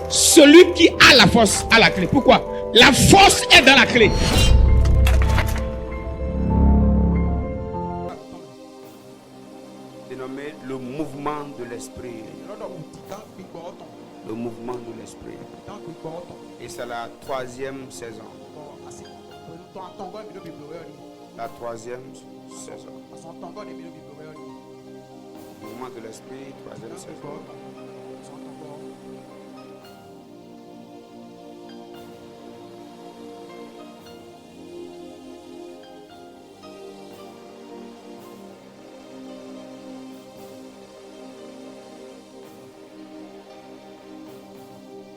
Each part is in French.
Celui qui a la force a la clé. Pourquoi? La force est dans la clé. Dénommé le mouvement de l'esprit. Le mouvement de l'esprit. Et c'est la 3e saison. La 3e saison. Mouvement de l'esprit, 3e saison.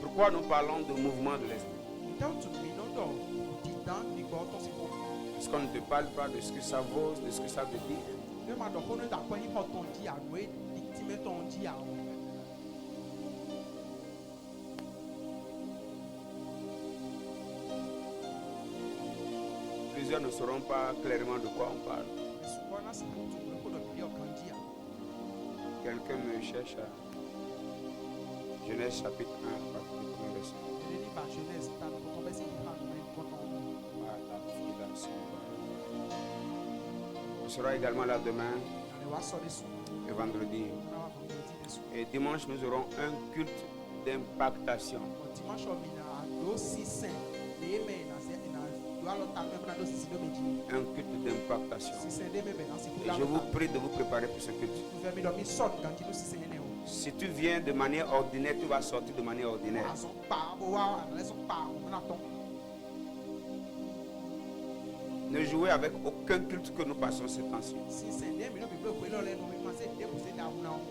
Pourquoi nous parlons de mouvement de l'esprit? Parce qu'on ne te parle pas de ce que ça vaut, de ce que ça veut dire. Plusieurs ne sauront pas clairement de quoi on parle. Quelqu'un me cherche à Genèse chapitre 1, verset. On sera également là demain et vendredi. Et dimanche, nous aurons un culte d'impactation. Un culte d'impactation. Et je vous prie de vous préparer pour ce culte. Si tu viens de manière ordinaire, tu vas sortir de manière ordinaire. Ne jouez avec aucun culte que nous passons ces temps-ci.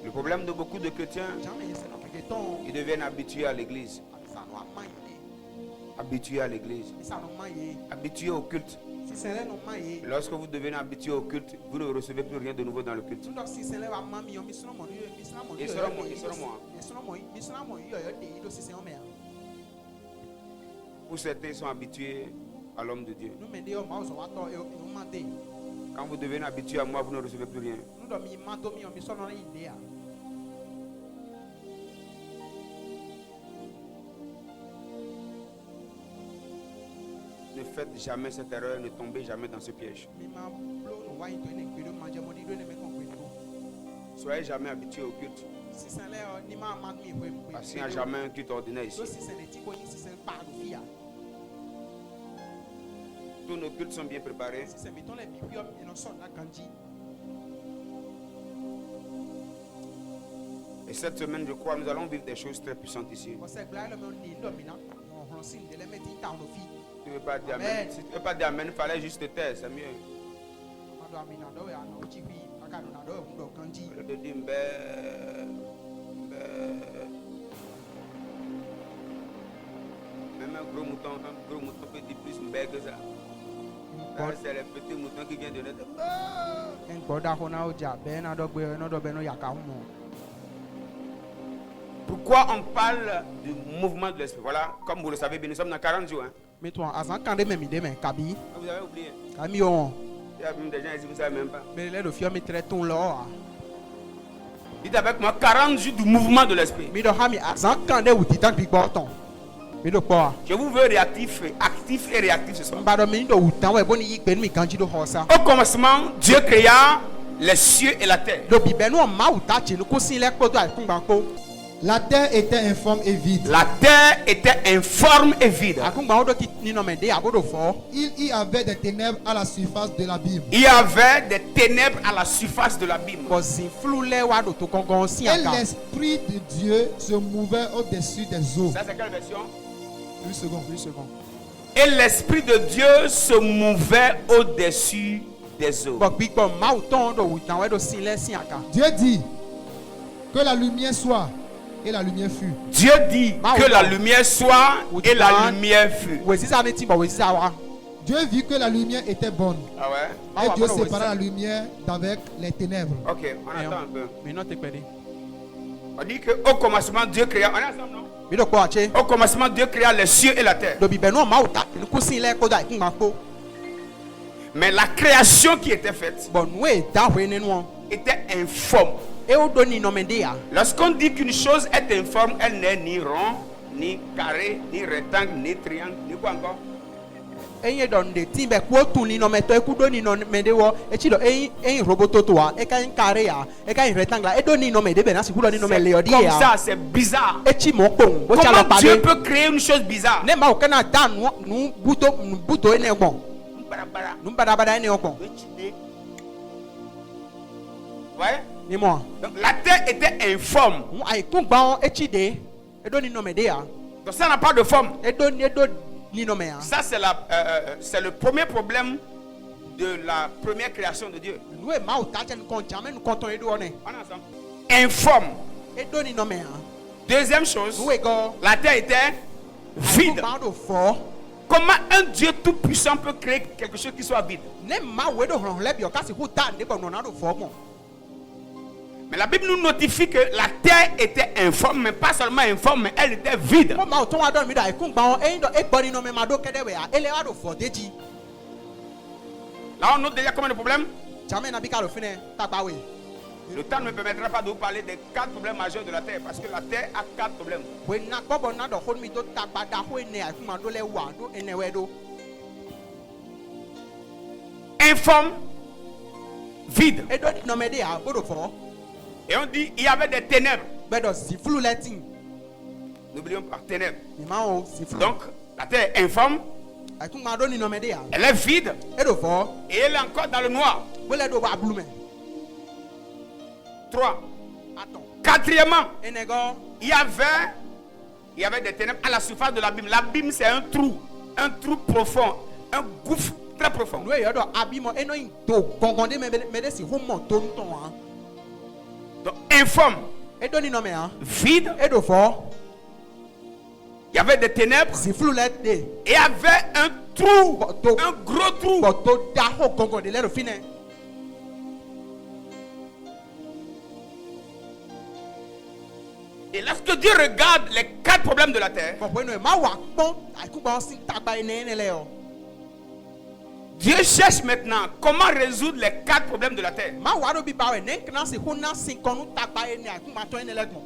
Le problème de beaucoup de chrétiens, ils deviennent habitués à l'église. Habitués à l'église. Habitués au culte. Lorsque vous devenez habitué au culte, vous ne recevez plus rien de nouveau dans le culte. Et selon moi. Pour certains, ils sont habitués à l'homme de Dieu. Quand vous devenez habitué à moi, vous ne recevez plus rien. Ne faites jamais cette erreur, ne tombez jamais dans ce piège. Soyez jamais habitué au culte. Parce qu'il n'y a jamais un culte ordinaire ici. Tous nos cultes sont bien préparés. Et cette semaine, je crois, nous allons vivre des choses très puissantes ici. Tu ne veux pas dire amen. Si tu ne veux pas dire amen, il fallait juste te taire, c'est mieux. Je te dis, même un gros mouton peut dire plus mbé que ça. C'est les petits moutons qui viennent de naître. Pourquoi on parle du mouvement de l'esprit? Voilà, comme vous le savez bien, nous sommes dans 40 jours. Hein. Vous avez oublié. Il y a même des gens ici, vous ne savez même pas. Dites avec moi 40 jours du mouvement de l'esprit. Je vous veux réactif, actif et réactif ce soir. Au commencement, Dieu créa les cieux et la terre. La terre était informe et vide. La terre était informe et vide. Il y avait des ténèbres à la surface de l'abîme. Il y avait des ténèbres à la surface de l'abîme. Et l'Esprit de Dieu se mouvait au-dessus des eaux. Ça, c'est quelle version? 8 secondes. Et l'Esprit de Dieu se mouvait au-dessus des eaux. Dieu dit que la lumière soit. Et la lumière fut. Dieu dit que la lumière soit et la lumière fut. Dieu vit que la lumière était bonne. Ah ouais? Et Dieu sépara la lumière d'avec les ténèbres. Ok, on attend un peu. On dit qu'au commencement Dieu créa. On est ensemble, non? Au commencement Dieu créa les cieux et la terre. Mais la création qui était faite était informe. Lorsqu'on dit qu'une chose est informe, elle n'est ni rond, ni carré, ni rectangle, ni triangle, ni quoi encore? Enye don de timbe ko tuni no meto ekudo ni no medewo echido en roboto to a e kan carré ya e kan rectangle e do ni no mede be na sikulo ni no mele odi ya. Comme ça, c'est bizarre. Echi mo pon bo cha lo Comment Dieu pade peut créer une chose bizarre? ne ma o kana dan nu buto ene gbon nu bada ene gbon Ouais. ni mo Donc la terre était informe. ai kun gba echi de e do ni no mede ya Donc ça n'a pas de forme. e do ni no me ya. Ça, c'est le premier problème de la première création de Dieu. Nu e ma o ta chen kon jamen nu kon ton e do ne On est ensemble. Informe. e do ni no me ya. Deuxième chose, Nu e go la terre était vide. ma do fo Comment un Dieu tout-puissant peut créer quelque chose qui soit vide? ne ma we do hon lebi o kasi hu ta de bon no na do fo mo. Mais la Bible nous notifie que la terre était informe, mais pas seulement informe, mais elle était vide. Mo ma o ton wa don mi da e kun gba e do e gbori no me ma do kede we ya ele wa do fo deji. Là, on note déjà combien de problèmes? Jamais na bi ka lo fine ta gba we. Le temps ne me permettra pas de vous parler des 4 problèmes majeurs de la terre, parce que la terre a 4 problèmes. We na gbo bo na do hon mi do ta gba da ho ene a kun ma do le wa do ene we do. Informe, vide. E do no me de ya bo do fo. Et on dit il y avait des ténèbres. Be do si flu letting. N'oublions pas, ténèbres. Ni ma o si flu. Donc, la terre est informe, a kun ma do ni no me de ya. elle est vide, E do fo. et elle est encore dans le noir. Bo le do ba blu me. 3. Attends. Quatrièmement, Ene go il y avait des ténèbres à la surface de l'abîme. L'abîme, c'est un trou profond, un gouffre très profond. nu e yo do abi mo eno in do gongonde me de si hu mo to nton an. Donc, informe, E do ni no me ya. vide, E do fo. il y avait des ténèbres, Si flu let de. et il y avait un trou, To un gros trou. bo to da ho gongonde le do fine. Et lorsque Dieu regarde les 4 problèmes de la terre, Bon bueno e ma wa gbon a kun gba sin ta gba ene le o. Dieu cherche maintenant comment résoudre les 4 problèmes de la terre. Ma wa do bi ba we ne kna si hu na sin konu ta gba ene a kun ma to ene le gbon.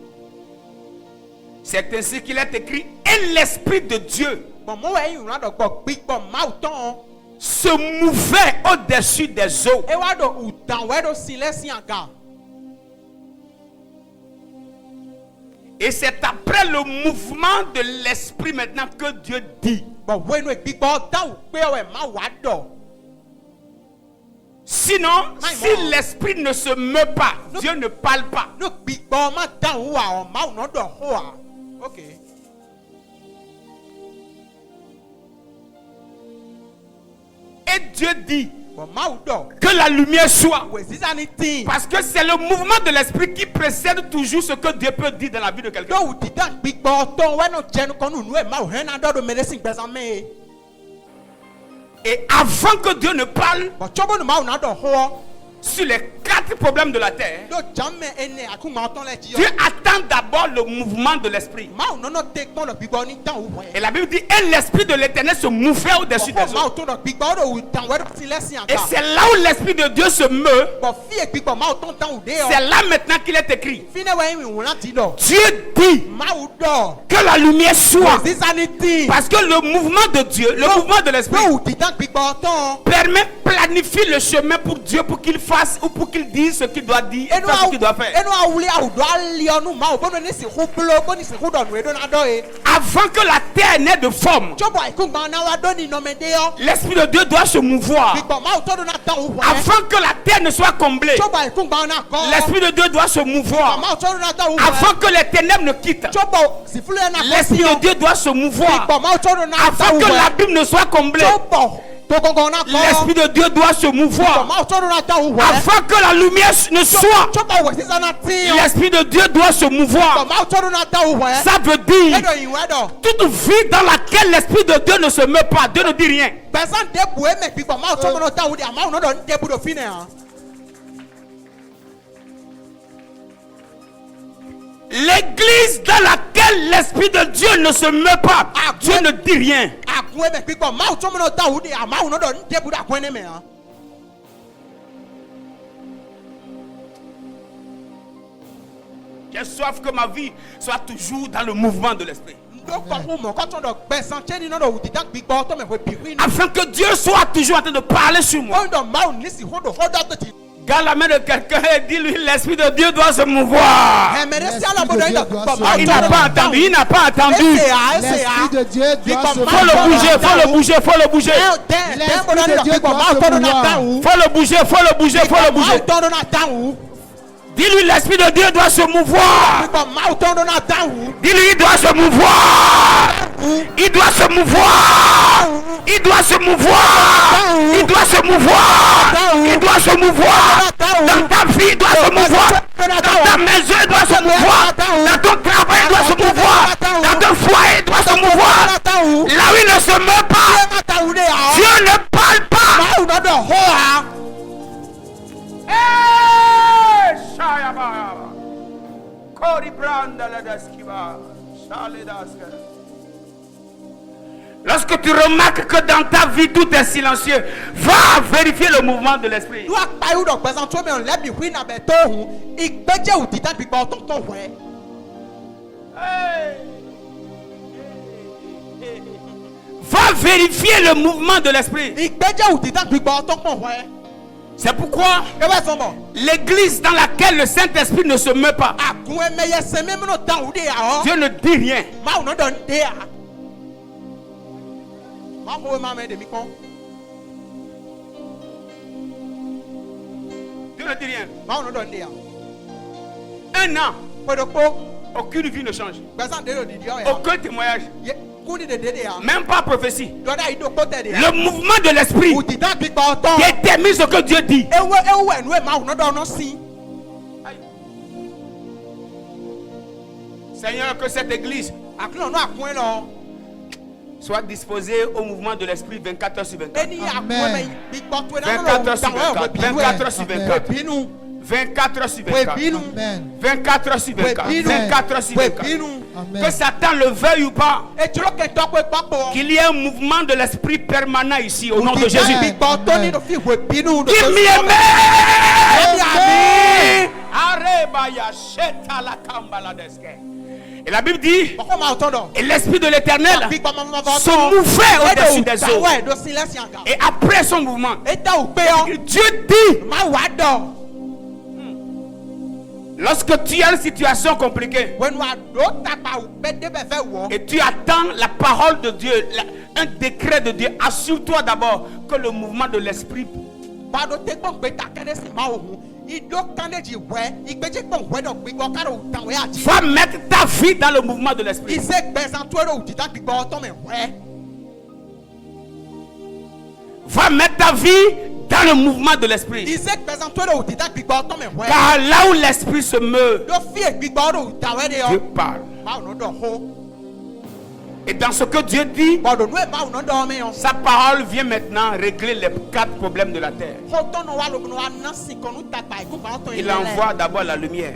C'est ainsi qu'il est écrit, et l'Esprit de Dieu Bon mo we yin do gbo gbigbo ma o ton. se mouvait au-dessus des eaux. E wa do utan we do sin le sin aga. Et c'est après le mouvement de l'Esprit maintenant que Dieu dit. Bon bueno e gbigbo ta o pe we ma wa do. Sinon, si l'Esprit ne se meut pas, Dieu ne parle pas. No gbigbo ma dan wa o ma o no do ho a. Okay. Et Dieu dit Bon ma o do. que la lumière soit. We is anything. Parce que c'est le mouvement de l'Esprit qui précède toujours ce que Dieu peut dire dans la vie de quelqu'un. Do di dan gbigbo ton we no jenu konu nu e ma o hen na do medicine gbesa me. Et avant que Dieu ne parle But chobo no ma o na do ho. sur les 4 problèmes de la terre, Do jamme ene akun ma ton le ji. Dieu attend d'abord le mouvement de l'Esprit. Ma o no no te ton lo gbigbo ni dan o ho. Et la Bible dit, et l'Esprit de l'Éternel se mouvait au-dessus des Ma o eaux. ton lo gbigbo do utan we do sin le sin Et aga. c'est là où l'Esprit de Dieu se meut. But fi e gbigbo ma o ton dan o de o. C'est là maintenant qu'il est écrit. Fine we yin won lati do. Dieu dit Ma o do. que la lumière soit. Is anything. Parce que le mouvement de Dieu, le mouvement de l'Esprit, Do di dan gbigbo ton. permet, planifie le chemin pour Dieu pour qu'il fasse ou pour qu'il dise ce qu'il doit dire et Enu faire ce qu'il doit faire. enu awuli awudo ali onu ma o bono ni si hu blo boni si hu do nu e do na do e. Avant que la terre n'ait de forme, Chobo ikun gba na wa do ni no me de yo. l'Esprit de Dieu doit se mouvoir. Gbigbo ma o to do na dan o ho. Avant que la terre ne soit comblée, Chobo ikun gba na ko. l'Esprit de Dieu doit se mouvoir. Ma o to do na dan o ho. Avant que les ténèbres ne quittent, Chobo si fulu na ko l'Esprit si de o. Dieu doit se mouvoir. Gbigbo ma o to do na Avant dan que o ho. l'abîme ne soit comblé, Chobo to gongon na ko. l'Esprit de Dieu doit se mouvoir. Ma o to do na dan o ho. Avant que la lumière ne soit, Chobo we si na tin. l'Esprit de Dieu doit se mouvoir. Ma o to do na dan o ho. Ça veut dire, E do yin we do. toute vie dans laquelle l'Esprit de Dieu ne se meut pas, Dieu ne dit rien. Besan de bu e me gbigbo ma o to do na dan o de ma o no do de bu do fine han. L'église dans laquelle l'Esprit de Dieu ne se meut pas, Dieu ne dit rien. Akun e me gbigbo ma o to do na dan o de ma o no do de bu da kun ne me han. J'ai soif que ma vie soit toujours dans le mouvement de l'Esprit. Afin que Dieu soit toujours en train de parler sur moi. Garde la main de quelqu'un et dis-lui, l'Esprit de Dieu doit se mouvoir. Il n'a pas entendu, il n'a pas entendu. L'Esprit de Dieu doit se Faut le bouger, faut le bouger, faut le bouger. Faut le bouger, faut le bouger, faut le bouger. Dis-lui, l'Esprit de Dieu doit se mouvoir. Dis-lui, il doit se mouvoir. Il doit se mouvoir. Il doit se mouvoir. Il doit se mouvoir. Il doit se mouvoir. Dans ta vie, il doit se mouvoir. Dans ta maison, il doit se mouvoir. Dans ton travail, il doit se mouvoir. Dans ton foyer, il doit se mouvoir. Là où il ne se meurt pas, Dieu ne parle pas. Lorsque tu remarques que dans ta vie tout est silencieux, va vérifier le mouvement de l'esprit. Va vérifier le mouvement de l'esprit. C'est pourquoi l'église dans laquelle le Saint-Esprit ne se meurt pas, Dieu ne dit rien. Dieu ne dit rien. Un an, aucune vie ne change. Aucun témoignage. Même pas prophétie. Le mouvement de l'esprit détermine ce que Dieu dit. Seigneur, que cette église soit disposée au mouvement de l'esprit 24 heures sur 24. Amen. 24 heures sur 24. 24 heures sur 24. 24 heures sur 24. 24 heures sur 24. 24 heures sur 24. Que Satan le veuille ou pas, qu'il y ait un mouvement de l'esprit permanent ici au nom de Jésus. Give me et la Bible dit, et l'esprit de l'Éternel se mouvait au-dessus des eaux. Et après son mouvement, Dieu dit, lorsque tu as une situation compliquée et tu attends la parole de Dieu, un décret de Dieu, assure-toi d'abord que le mouvement de l'esprit va mettre ta vie dans le mouvement de l'esprit. Va mettre ta vie dans le mouvement de l'esprit. Car là où l'esprit se meurt, Dieu parle. Et dans ce que Dieu dit, sa parole vient maintenant régler les 4 problèmes de la terre. Il envoie d'abord la lumière.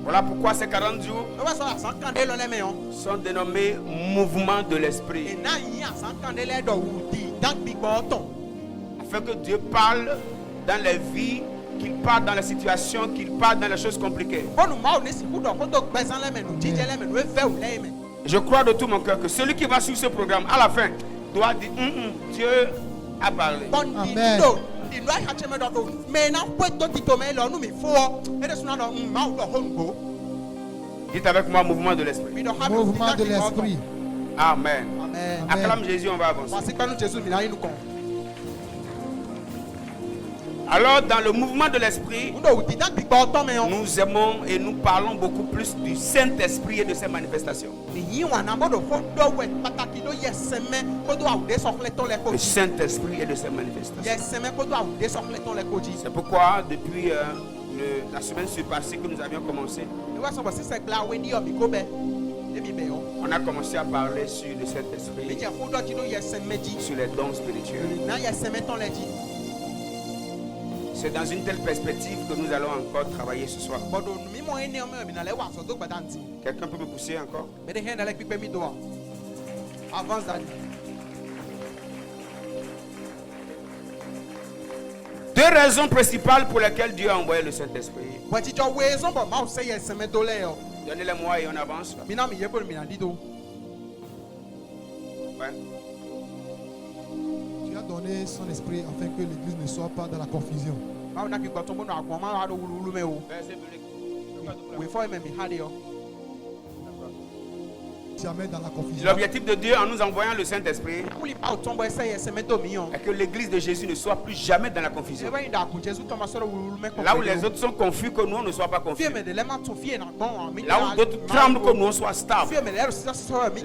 Voilà pourquoi ces 40 jours sont dénommés mouvements de l'esprit. Afin que Dieu parle dans les vies, qu'il parle dans les situations, qu'il parle dans les choses compliquées. Je crois de tout mon cœur que celui qui va suivre ce programme à la fin doit dire Dieu a parlé. Amen. Dites avec moi mouvement de l'esprit. Mouvement de l'esprit. Amen. Acclame Jésus, on va avancer. Alors dans le mouvement de l'esprit, nous aimons et nous parlons beaucoup plus du Saint-Esprit et de ses manifestations. Le Saint-Esprit et de ses manifestations. C'est pourquoi depuis la semaine surpassée que nous avions commencé, on a commencé à parler sur le Saint-Esprit, sur les dons spirituels. C'est dans une telle perspective que nous allons encore travailler ce soir. Quelqu'un peut me pousser encore? Deux raisons principales pour lesquelles Dieu a envoyé le Saint-Esprit. Donnez-les-moi et on avance. Ouais. Tu as donné son esprit afin que l'église ne soit pas dans la confusion. Verset biblique. Jamais dans la confusion. L'objectif de Dieu en nous envoyant le Saint-Esprit est que l'église de Jésus ne soit plus jamais dans la confusion. Là où les autres sont confus, que nous on ne soit pas confus. Là où d'autres tremblent, que nous on soit stables.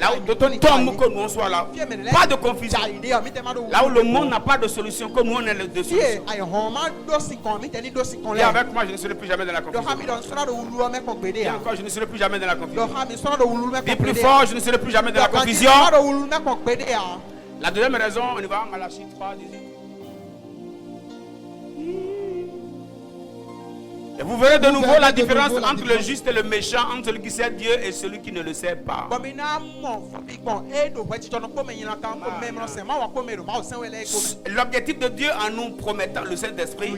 Là où d'autres tombent, que nous on soit là. Pas de confusion. Là où le monde n'a pas de solution, que nous on ait de solution. Et avec moi, je ne serai plus jamais dans la confusion. Et encore, je ne serai plus jamais dans la confusion. Et plus fort, je ne serai plus jamais dans la confusion. La deuxième raison, on y va, Malachie 3, 18. Et vous verrez de nouveau la différence entre le juste et le méchant, entre celui qui sait Dieu et celui qui ne le sait pas. L'objectif de Dieu en nous promettant le Saint-Esprit,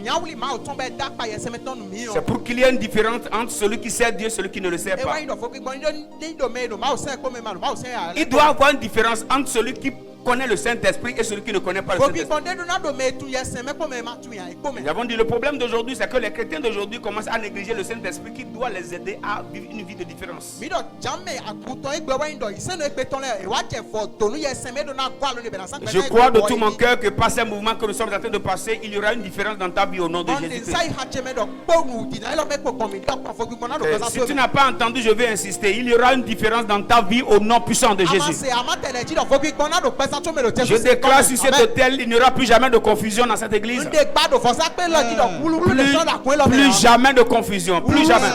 c'est pour qu'il y ait une différence entre celui qui sait Dieu et celui qui ne le sait pas. Il doit y avoir une différence entre celui qui connaît le Saint-Esprit et celui qui ne connaît pas le Saint-Esprit. Nous avons dit le problème d'aujourd'hui, c'est que les chrétiens d'aujourd'hui commencent à négliger le Saint-Esprit qui doit les aider à vivre une vie de différence. Je crois de tout mon cœur que par ces mouvements que nous sommes en train de passer, il y aura une différence dans ta vie au nom de Jésus. Si tu n'as pas entendu, je vais insister. Il y aura une différence dans ta vie au nom puissant de Jésus. Je déclare sur cet hôtel, il n'y aura plus jamais de confusion dans cette église. Plus jamais de confusion. Plus jamais.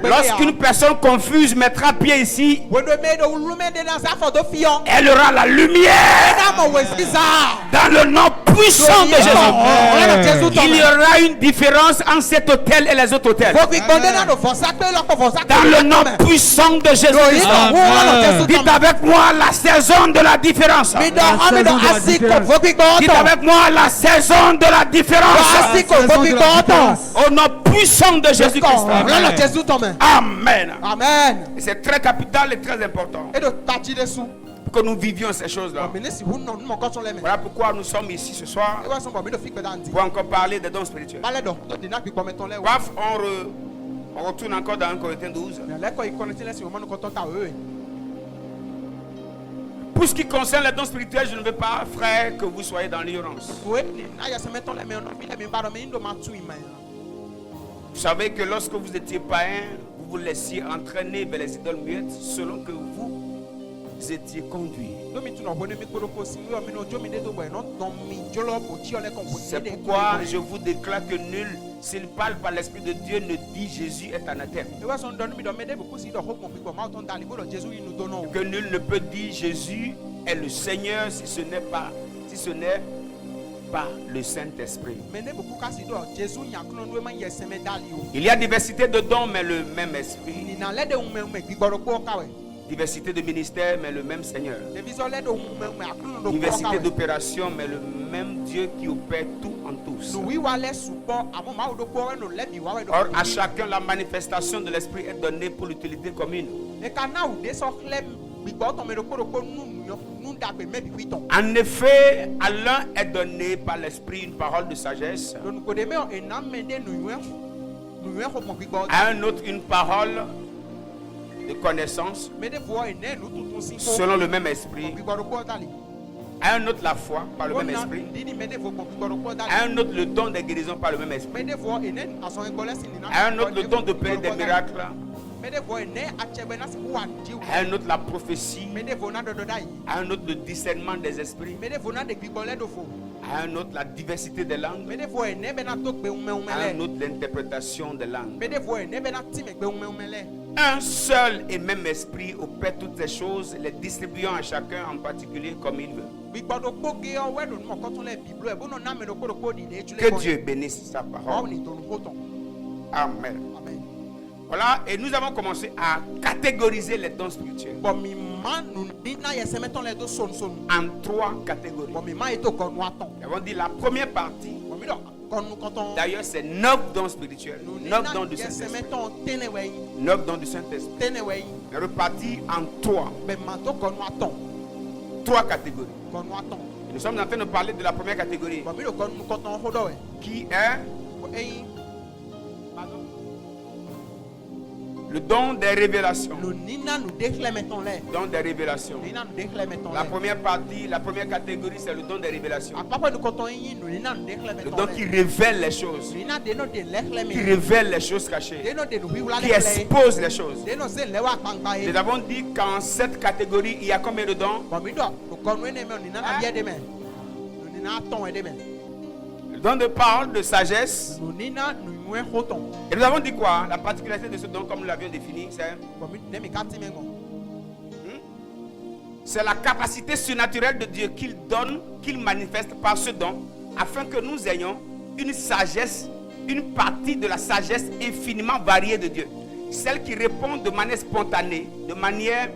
Lorsqu'une personne confuse mettra pied ici, elle aura la lumière dans le nom puissant de Jésus. Il y aura une différence entre cet hôtel et les autres hôtels. Dans le nom puissant de Jésus. Dites avec moi la saison de la différence. Dites avec moi la saison de la différence. Au nom puissant de Jésus-Christ. Amen. Et c'est très capital et très important que nous vivions ces choses-là. Voilà pourquoi nous sommes ici ce soir pour encore parler des dons spirituels. Bref, on retourne encore dans 1 Corinthiens 12. Pour ce qui concerne les dons spirituels, je ne veux pas, frère, que vous soyez dans l'ignorance. Vous savez que lorsque vous étiez païen, vous vous laissiez entraîner vers les idoles muettes selon que vous étiez conduits. C'est pourquoi je vous déclare que nul, s'il parle par l'Esprit de Dieu, ne dit Jésus est anathème. Que nul ne peut dire Jésus est le Seigneur si ce n'est pas le Saint-Esprit. Il y a diversité de dons, mais le même Esprit. Diversité de ministères, mais le même Seigneur. Diversité d'opérations, mais le même Dieu qui opère tout en tous. Or, à chacun, la manifestation de l'Esprit est donnée pour l'utilité commune. En effet, à l'un est donné par l'Esprit une parole de sagesse, à un autre une parole de connaissance selon le même esprit, à un autre la foi par le même esprit, à un autre le don des guérisons par le même esprit, à un autre le don d'opérer des miracles, à un autre la prophétie, à un autre le discernement des esprits, à un autre la diversité des langues, à un autre l'interprétation des langues. Un seul et même esprit opère toutes ces choses, les distribuant à chacun en particulier comme il veut. Que Dieu bénisse sa parole. Amen. Voilà, et nous avons commencé à catégoriser les dons spirituels en 3 catégories. Nous avons dit la première partie, D'ailleurs, c'est 9 dons spirituels, 9 dons du Saint-Esprit, 9 dons du Saint-Esprit, repartis en 3 catégories. Nous sommes en train de parler de la première catégorie, qui est le don des révélations. Don des révélations. La première partie, la première catégorie, c'est le don des révélations. Le don qui révèle les choses. Qui révèle les choses cachées. Qui expose les choses. Nous avons dit qu'en cette catégorie, il y a combien de dons? Le don de parole, de sagesse. Et nous avons dit quoi? La particularité de ce don, comme nous l'avions défini, c'est la capacité surnaturelle de Dieu qu'il donne, qu'il manifeste par ce don, afin que nous ayons une sagesse, une partie de la sagesse infiniment variée de Dieu. Celle qui répond de manière spontanée, de manière...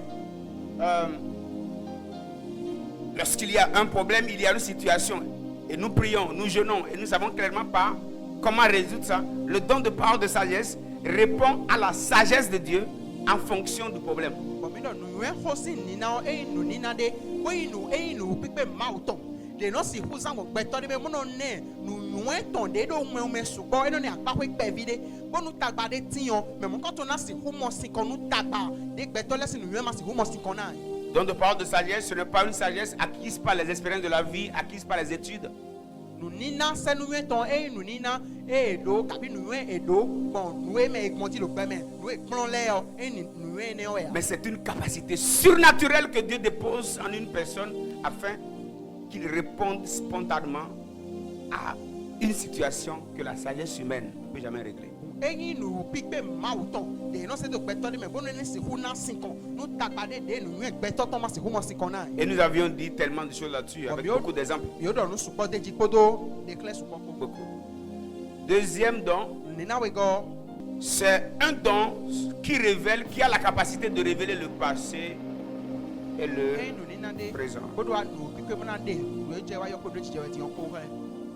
lorsqu'il y a un problème, il y a une situation. Et nous prions, nous jeûnons, et nous savons clairement pas comment résoudre ça. Le don de parole de sagesse répond à la sagesse de Dieu en fonction du problème. Don de parole de sagesse, ce n'est pas une sagesse acquise par les expériences de la vie, acquise par les études. Mais c'est une capacité surnaturelle que Dieu dépose en une personne afin qu'il réponde spontanément à une situation que la sagesse humaine ne peut jamais régler. Et nous avions dit tellement de choses là-dessus avec beaucoup d'exemples. Beaucoup. Deuxième don, c'est un don qui révèle, qui a la capacité de révéler le passé et le présent.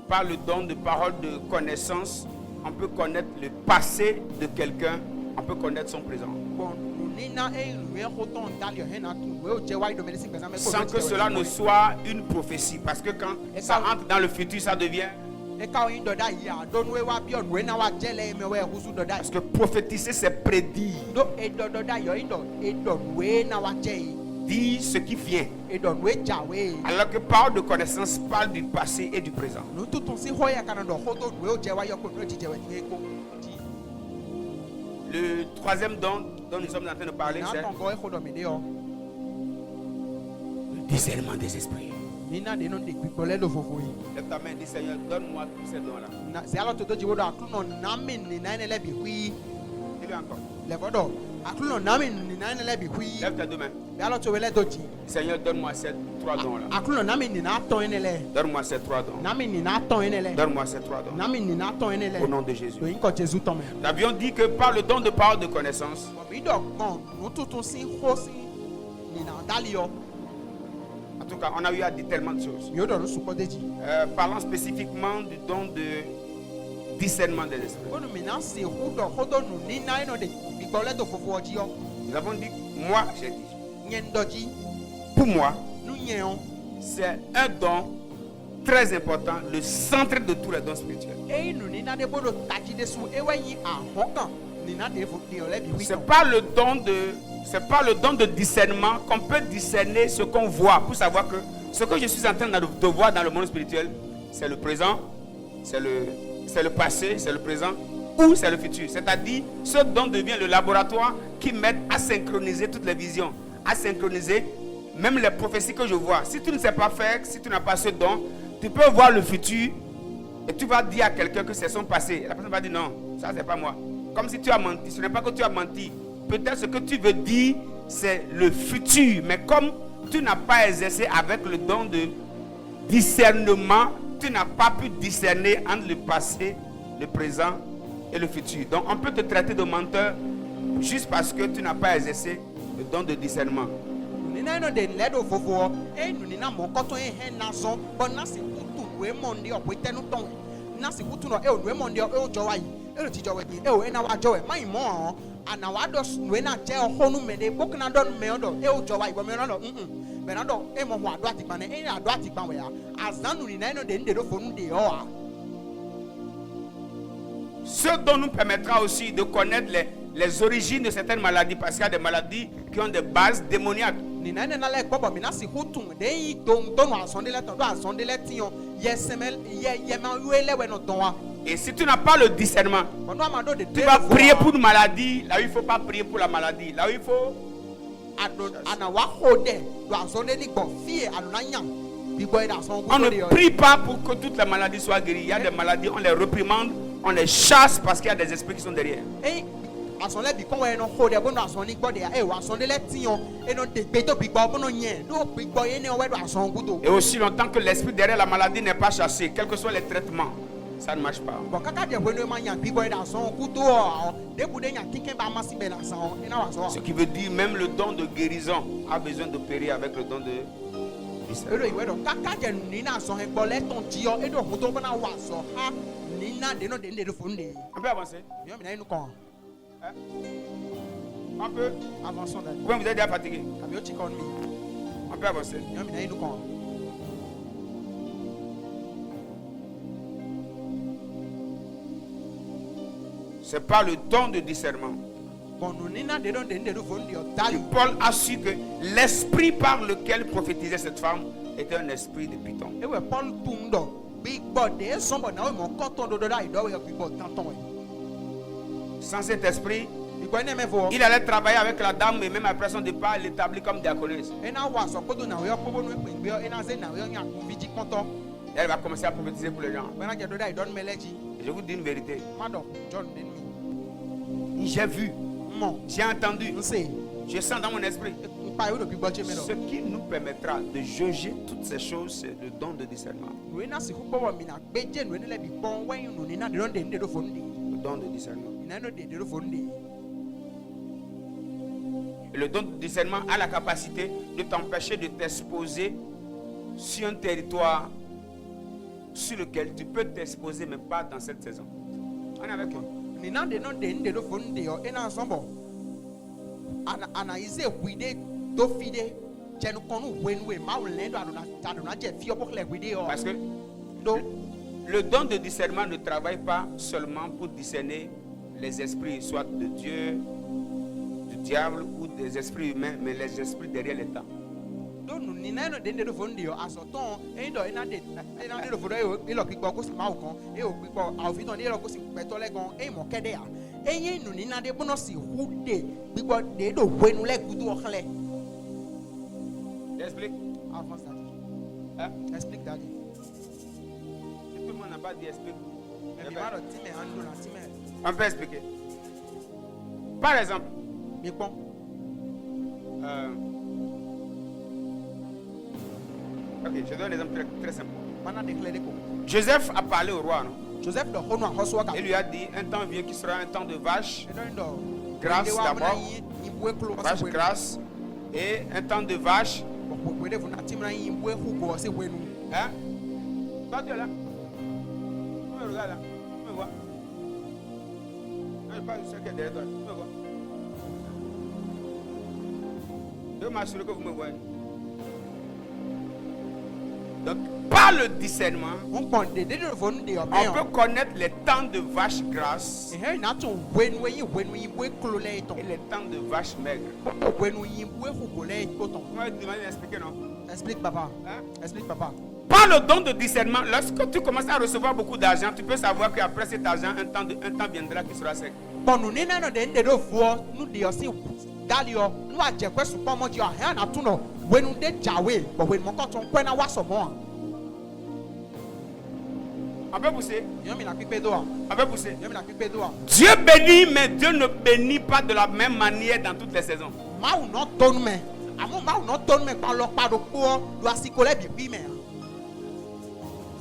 Par le don de parole de connaissance, on peut connaître le passé de quelqu'un, on peut connaître son présent. Sans que cela ne soit une prophétie, parce que quand ça entre dans le futur, ça devient... Parce que prophétiser, c'est prédire. Dire ce qui vient. Alors que parole de connaissance parle du passé et du présent. Le troisième don dont nous sommes en train de parler, c'est le discernement des esprits. Lève ta main et dis, Seigneur, donne-moi tous ces dons-là. Dis-le encore. Lève tes deux mains. Seigneur, donne-moi ces 3 dons-là. Donne-moi ces 3 dons. Donne-moi ces 3 dons. Au nom de Jésus. Nous avions dit que par le don de parole de connaissance, en tout cas, on a eu à dire tellement de choses. Parlant spécifiquement du don de discernement des esprits. Nous avons dit, moi, j'ai dit, pour moi, c'est un don très important, le centre de tous les dons spirituels. C'est pas le don de discernement qu'on peut discerner ce qu'on voit pour savoir que ce que je suis en train de voir dans le monde spirituel, c'est le présent, c'est le passé, c'est le présent ou c'est le futur. C'est-à-dire, ce don devient le laboratoire qui m'aide à synchroniser toutes les visions, à synchroniser même les prophéties que je vois. Si tu ne sais pas faire, si tu n'as pas ce don, tu peux voir le futur et tu vas dire à quelqu'un que c'est son passé. La personne va dire non, ça c'est pas moi. Comme si tu as menti. Ce n'est pas que tu as menti. Peut-être ce que tu veux dire, c'est le futur. Mais comme tu n'as pas exercé avec le don de discernement, tu n'as pas pu discerner entre le passé, le présent et le futur. Donc on peut te traiter de menteur juste parce que tu n'as pas exercé le don de discernement. nasi kutuno e onwe mondio e ojowa yi e otijowe ni e o ena wa jowe mai mo ana wa do we na je ohonu mede bokna don me odo e ojowa yi bo me no Bernardo e mo wa do atigba na e ado atigba we ya azanu ni na no de nde do fonu de o a. Ce dont nous permettra aussi de connaître les origines de certaines maladies, parce qu'il y a des maladies qui ont des bases démoniaques. Et si tu n'as pas le discernement, tu vas prier pour une maladie, là où il ne faut pas prier pour la maladie, là où il faut... On ne prie pas pour que toutes les maladies soient guéries. Il y a des maladies, on les réprimande, on les chasse parce qu'il y a des esprits qui sont derrière. Et aussi longtemps que l'esprit derrière la maladie n'est pas chassé, quels que soient les traitements, ça ne marche pas. Ce qui veut dire même le don de guérison a besoin d'opérer avec le don de discernement. On peut avancer. On peut. Avançons. Vous vous êtes déjà fatigué. On peut avancer. C'est pas le don de discernement. Paul a su que l'esprit par lequel prophétisait cette femme était un esprit de Python. Sans cet esprit, il allait travailler avec la dame et même après son départ, l'établir comme diaconesse. Elle va commencer à prophétiser pour les gens. Et je vous dis une vérité. J'ai vu, j'ai entendu, je sens dans mon esprit. Ce qui nous permettra de juger toutes ces choses, c'est le don de discernement. Le don de discernement. Et le don de discernement a la capacité de t'empêcher de t'exposer sur un territoire sur lequel tu peux t'exposer, mais pas dans cette saison. On est avec eux. Parce que le don de discernement ne travaille pas seulement pour discerner les esprits, soit de Dieu, du diable ou des esprits humains, mais les esprits derrière les temps. J'explique. Hein? Explique, Daddy. Si tout le monde n'a pas dit explique. On peut expliquer. Par exemple, ok, je donne un exemple très simple. Joseph a parlé au roi, non? Il lui a dit, un temps vient qui sera un temps de vache, grâce d'abord, vache grasse, et un temps de vache. Hein? Toi, tu es là. Tu me regardes là. Tu me vois. Je ne sais pas ce qu'il y a derrière toi. Tu me vois. Je veux m'assurer que vous me voyez. Donc, par le discernement, on peut connaître les temps de vache grasse et les temps de vache maigre. Vous m'avez demandé d'expliquer, non? Explique, papa. Hein? Explique, papa. Par le don de discernement, lorsque tu commences à recevoir beaucoup d'argent, tu peux savoir qu'après cet argent, un temps viendra qui sera sec. On peut pousser. On peut pousser. Dieu bénit, mais Dieu ne bénit pas de la même manière dans toutes les saisons.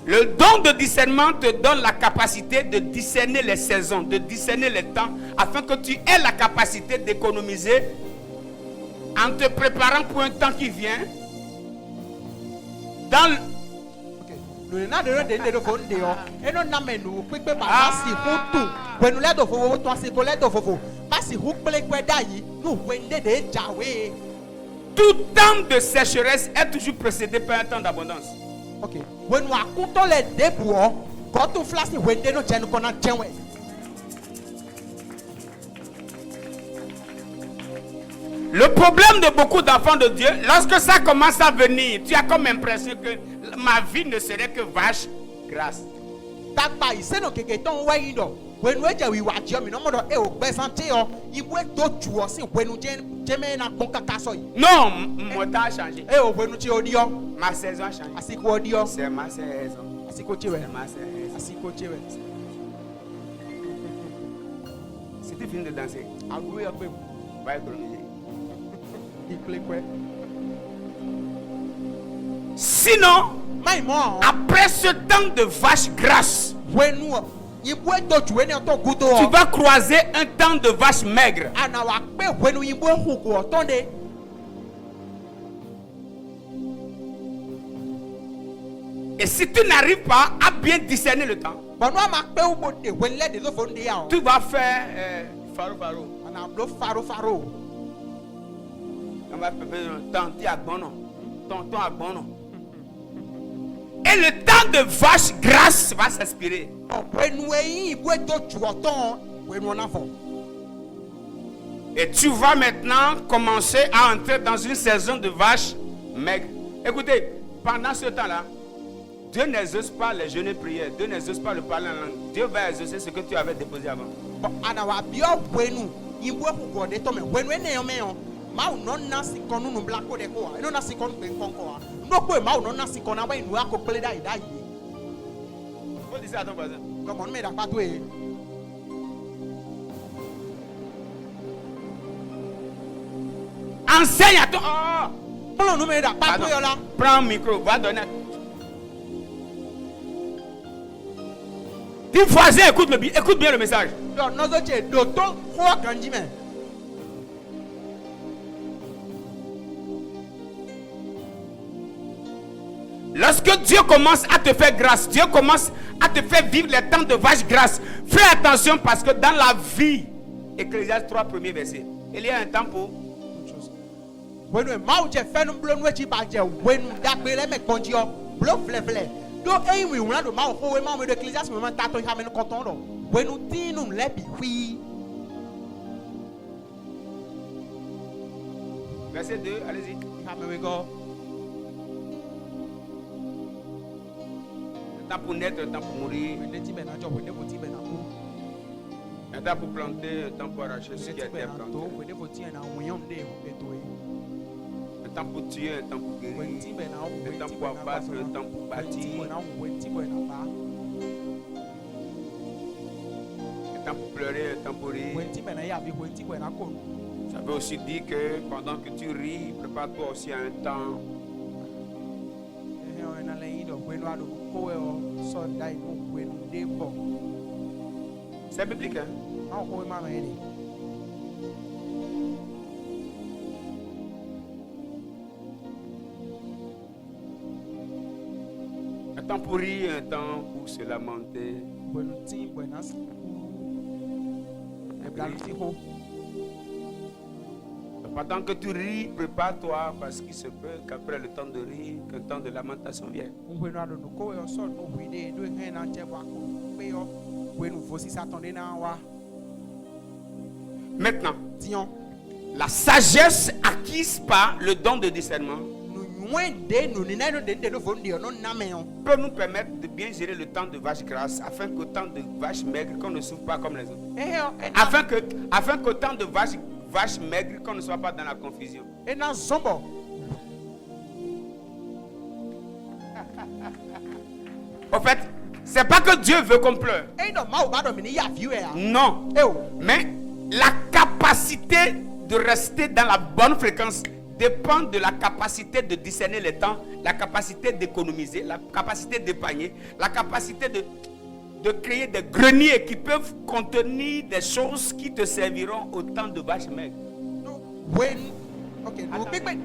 Le don de discernement te donne la capacité de discerner les saisons, de discerner les temps, afin que tu aies la capacité d'économiser en te préparant pour un temps qui vient. nous n'a de de fond de et non na menu quick pe ba si hutu when let of wo to si ko let of wo ba si hu ple kwe da yi no wende de jawe. Tout temps de sécheresse est toujours précédé par un temps d'abondance. Okay, when wa kuto le de buo go to flash wende no chen ko na chenwe. Le problème de beaucoup d'enfants de Dieu, lorsque ça commence à venir, tu as comme impression que ma vie ne serait que vache grasse. Takpa ise no keke ton wa yi do. When we je wi wa je mi no mo do e o gbe sante o, ibu e do ju o sin wenu je me na pon kaka so yi. Non, mon temps a changé. E o wenu ti o di o. Ma saison a changé. Asiko o di o. C'est ma saison. Asiko chewe. C'est ma saison. Asiko chewe. Si tu finis de danser, Agwe o pe va économiser. ikle kwe. Sinon, My mom. après ce temps de vache grasse, Wenu ibu e do ju eni o to gudo tu o. vas croiser un temps de vache maigre. Ana wa pe wenu ibu e hugo o ton de. Et si tu n'arrives pas à bien discerner le temps, Bonu ama pe ubo de wen le de lo fon de ya o. tu vas faire faro. Ana blo faro. On va faire tanti à bon non. Tonton à bon non. Et le temps de vache grasse va s'inspirer. Wenu e ibu e do ju o ton wenu na fo. Et tu vas maintenant commencer à entrer dans une saison de vache maigre. Écoutez, pendant ce temps-là, Dieu n'exauce pas les jeûnes et prières. Dieu n'exauce pas le parler en langue. Dieu va exaucer ce que tu avais déposé avant. Ana wa bio wenu ibu e hugo de to me wenu ene yo me o. Ma no na sikonu no blako de ko a. No na sikonu pe konko a. No ko ma no na sikonu ba inu akọ pele da ida yi. Faut dire ça à ton voisin. Comme on me da pato e. Enseigne à ton... Oh! Polo no me da pato yo la. Prends un micro, va donner. Dis voisin, écoute bien le message. Yo no zo che do to ko kanji me. Lorsque Dieu commence à te faire grâce, Dieu commence à te faire vivre les temps de vache grasse. Fais attention parce que dans la vie, Ecclésiaste 3, premier verset, il y a un temps pour Wenu ma o je fenu blo nu echi ba je wenu da pe le me konji o. Blo vle. Do e wi wuna do ma o ko we ma o me de Ecclesiastes me ma ta to ha me no konton do. Wenu tinu le bi wi. verset 2, allez-y. Ha me we go. Un temps pour naître, un temps pour mourir, Wenu ti be na jo wenu ko ti be na ku. un temps pour planter, un temps pour arracher ce qui a Ti be été na to planté. wenu ko ti na won yon de o pe to e. Un temps pour tuer, un temps pour Wenu guérir, ti be na o un temps pour abattre, un temps pour bâtir, wenu ti be na ba. un temps pour pleurer, un temps pour rire. Wenu ti be na ya bi wenu ti be na ko. Ça veut aussi dire que pendant que tu ris, prépare-toi aussi à un temps. Eh o na le yi do wenu ado ko e o so dai no wenu de bo. C'est biblique, hein? Ma o ko we ma me ni. Un temps pour rire, un temps pour se lamenter. Wenu ti be na si. E bla ti ho. Pendant que tu ris, prépare-toi parce qu'il se peut qu'après le temps de rire, qu'un temps de lamentation vienne. Wenu ado no ko e o so no wi de do he na je ba ko pe o. Wenu vo si Satan na wa. Maintenant, Dion. la sagesse acquise par le don de discernement Nu nyuen de nu ni na no de no vo ndi no na me o. peut nous permettre de bien gérer le temps de vache grasse afin qu'au temps de vache maigre, qu'on ne souffre pas comme les autres. Eh o Afin qu'au temps de vache maigre, qu'on ne soit pas dans la confusion. e na zombo. Au fait, c'est pas que Dieu veut qu'on pleure. E do ma o ba do mi ni ya fi we a. Non. E o. Mais la capacité de rester dans la bonne fréquence dépend de la capacité de discerner les temps, la capacité d'économiser, la capacité d'épargner, la capacité de créer des greniers qui peuvent contenir des choses qui te serviront au temps de vache maigre. When okay, no big big.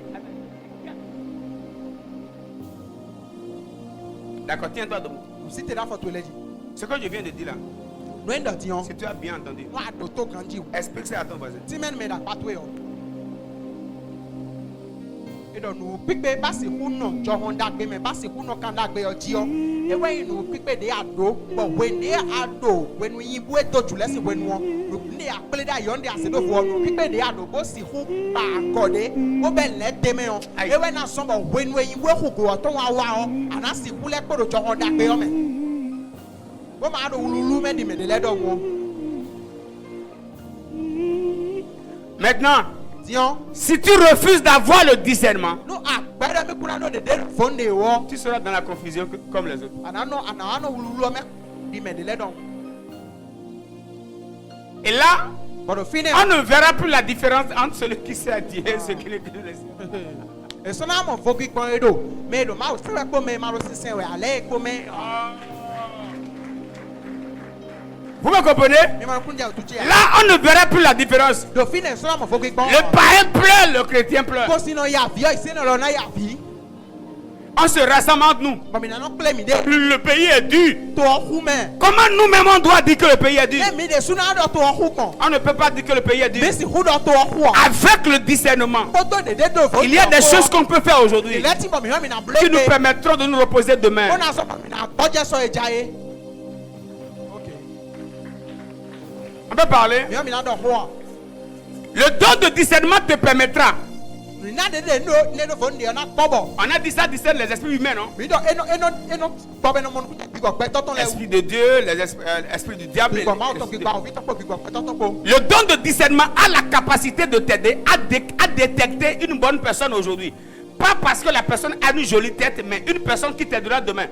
D'accord, tiens-toi debout. Si tu es là, faut te le dire. Ce que je viens de dire là, Loin de Dion. si tu as bien entendu, Moi, d'auto grandi. explique ça à ton voisin. Si même me da pas toi. Et donc nous pique pas si nous John d'agbe mais pas si nous kan d'agbe odio. Et when nous pique des ado, but when they ado, when we boy to jule si when nous ne appelé da yonde ase do for nous pique des ado bo si hu pa akode, o be le teme on. Et when na sombo when we hu go to wa wa on, ana si hu le ko do John d'agbe o me. Bo ma do lulu me di me de le do mo. Maintenant, Dion, si tu refuses d'avoir le discernement, no agbere me kuna no de fonde wo. tu seras dans la confusion comme les autres. Anano lulu me di me de le do. Et là, But the fine on ne verra plus la différence entre celui qui sait à Dieu et celui qui ne connaît pas. e so na mo fogi pon edo me do ma o se ko me ma ro sisen we ale ko me Vous me comprenez? me ma kunja otuche Là, on ne verra plus la différence. do fine so na mo fogi pon Le païen pleure, le chrétien pleure. ko sino ya vi o ise no lo na ya vi On se rassemble entre nous. bo mi na no play mi de Le pays est dur. to hu me Comment nous-mêmes on doit dire que le pays est dur? e mi de suna do to hu kon On ne peut pas dire que le pays est dur. be si hu do to hu Avec le discernement, to de do il y a des choses qu'on peut faire aujourd'hui leti bo mi mi na qui blake nous permettront de nous reposer demain. o na so mi na boje so e jaye On peut parler. mi na do hu Le don de discernement te permettra. mi na de no ne do fonde na kobo On a dit ça, discerne les esprits humains, non? mi do eno bobe no mo bi go pe toton le Esprit de Dieu, les esprits du diable. bi go ma o to bi go bi to po bi go pe toton po Le don de discernement a la capacité de t'aider à détecter une bonne personne aujourd'hui. Pas parce que la personne a une jolie tête, mais une personne qui t'aidera demain.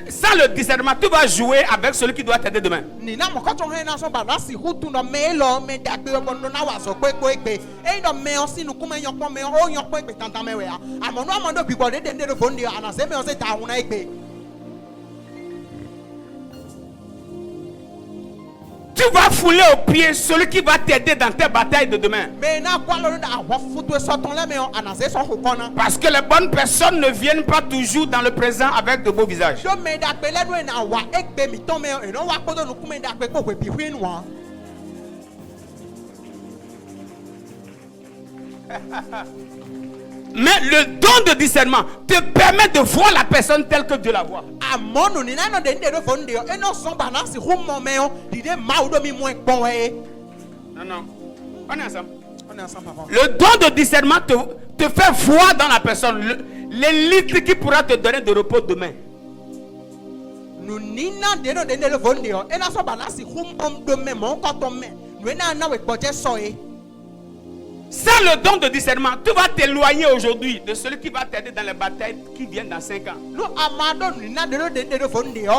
Sans le discernement, tu vas jouer avec celui qui doit t'aider demain. ni na mo ko ton he na so ba na si hutu no me lo me da gbe mo no na wa so pe ko egbe e no me o sinu ku me yan pon me o yan pon egbe tantan me we a amo no amo do bi go de do fondi ana se me o se ta hun na egbe Tu vas fouler au pied celui qui va t'aider dans tes batailles de demain. me na kwa lo da wa futu so ton le me o ana se so hu kona Parce que les bonnes personnes ne viennent pas toujours dans le présent avec de beaux visages. do me da gbe le do na wa egbe mi ton me e no wa ko do nu ku me da gbe ko we bi hu nu wa Mais le don de discernement te permet de voir la personne telle que Dieu la voit. amo no ni na no de do fondi o e no so ba na si hu mo me o di de ma o do mi mo pon we Non, non. On est ensemble. on est ensemble papa Le don de discernement te fait voir dans la personne l'élite qui pourra te donner de repos demain. nu nina de no do fondi o e na so ba na si hu mo do me mo ko to me nu na na we gboje so e Sans le don de discernement, tu vas t'éloigner aujourd'hui de celui qui va t'aider dans les batailles qui viennent dans 5 ans. no amado nina de no do fondi o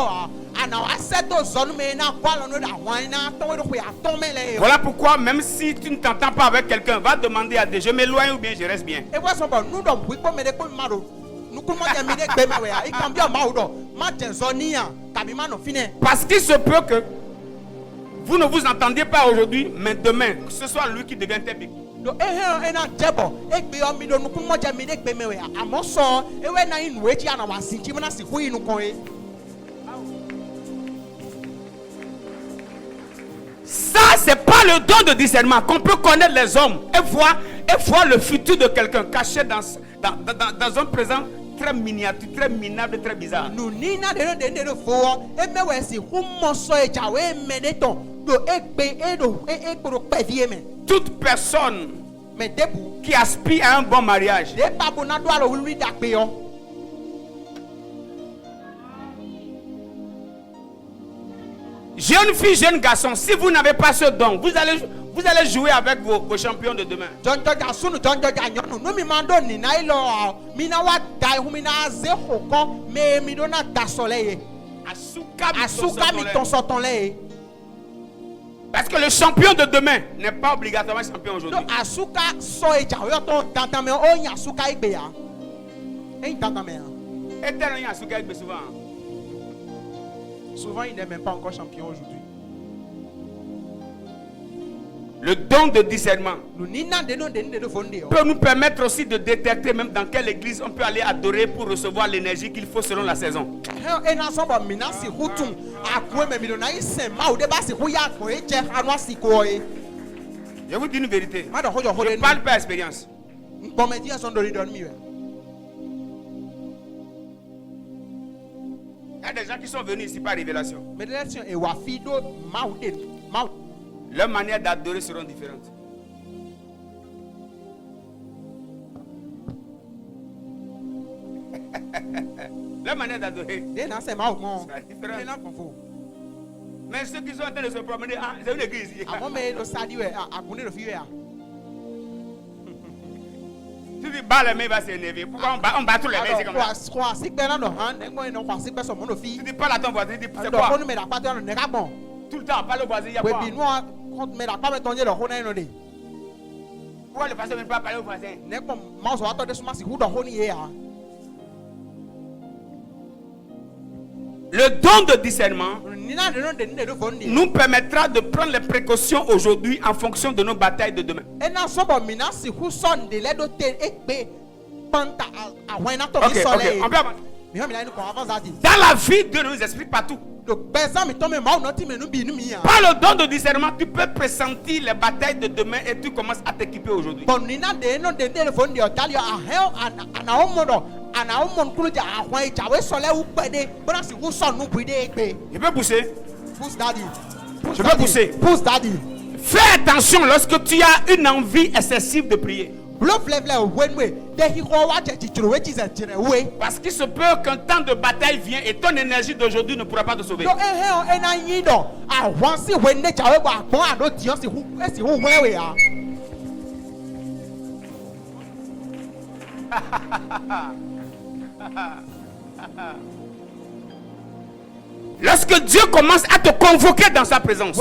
ana wa seto zonu me na kwa lo no da wan na to we do ya to me le Voilà pourquoi même si tu ne t'entends pas avec quelqu'un, va demander à Dieu, je m'éloigne ou bien je reste bien. e wa so ba nu do wi ko me de ko ma do nu ku mo je mi de gbe me we e kan bi o ma o do ma je zoni ya tabi ma no fine Parce qu'il se peut que vous ne vous entendiez pas aujourd'hui, mais demain, que ce soit lui qui devient tes béquilles. do e na jebo e gbe o mi do nu ku mo je mi de gbe me we amo so e we na inu eji ana wa sinji mo na si hu inu kon e Ça, c'est pas le don de discernement qu'on peut connaître les hommes et voir le futur de quelqu'un caché dans un présent très miniature, très minable, très bizarre. nu nina de no fo e me we si hu mo so e ja we me de ton do e gbe e do e koro pe vie me Toute personne me debu qui aspire à un bon mariage de pa bo na do alo wi da pe o jeune fille, jeune garçon, si vous n'avez pas ce don, vous allez jouer avec vos champions de demain. jonjo ga sunu jonjo ga nyonu no mi mando ni na ilo mi na wa dai hu mi na ze hoko me mi do na dasole ye asuka mi ton soton le Parce que le champion de demain n'est pas obligatoirement champion no aujourd'hui. asuka so e ja yo ton tantan me o nya asuka igbe ya e tantan me ya Et tel un Asuka Igbe souvent. souvent il n'est même pas encore champion aujourd'hui Le don de discernement peut nous permettre aussi de détecter même dans quelle église on peut aller adorer pour recevoir l'énergie qu'il faut selon la saison. Je vous dis une vérité. Je parle par expérience. Il y a des gens qui sont venus ici par révélation. Leurs manières d'adorer seront différentes. Leur manière d'adorer sera différente. Mais ceux qui sont en train de se promener, c'est une église. Tu dis, bah, les mains va s'énerver. Pourquoi on bat tous les mains comme ça? Tu dis, parle à ton voisin, tu dis, c'est quoi? Tout le temps, parle au voisin, il y a quoi? Pourquoi le pasteur ne veut pas parler au voisin? Le don de discernement nous permettra de prendre les précautions aujourd'hui en fonction de nos batailles de demain. Ok, on peut avancer. Dans la vie, Dieu nous explique partout. Par le don de discernement, tu peux pressentir les batailles de demain et tu commences à t'équiper aujourd'hui. Je peux pousser. Je peux pousser. Fais attention lorsque tu as une envie excessive de prier. Parce qu'il se peut qu'un temps de bataille vienne et ton énergie d'aujourd'hui ne pourra pas te sauver. Lorsque Dieu commence à te convoquer dans sa présence,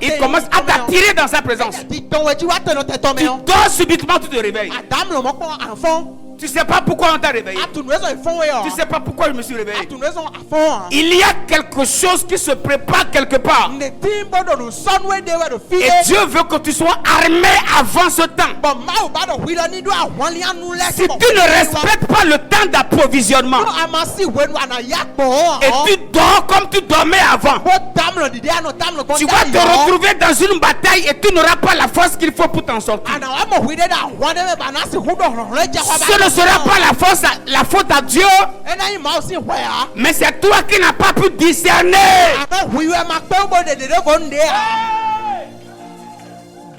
il commence à t'attirer dans sa présence. Tu dors subitement, tu te réveilles. Tu ne sais pas pourquoi on t'a réveillé. Tu ne sais pas pourquoi je me suis réveillé. Il y a quelque chose qui se prépare quelque part. Et Dieu veut que tu sois armé avant ce temps. Si tu ne respectes pas le temps d'approvisionnement et tu dors comme tu dormais avant, tu vas te retrouver dans une bataille et tu n'auras pas la force qu'il faut pour t'en sortir. Ce ne sera pas la faute à Dieu, mais c'est toi qui n'as pas pu discerner.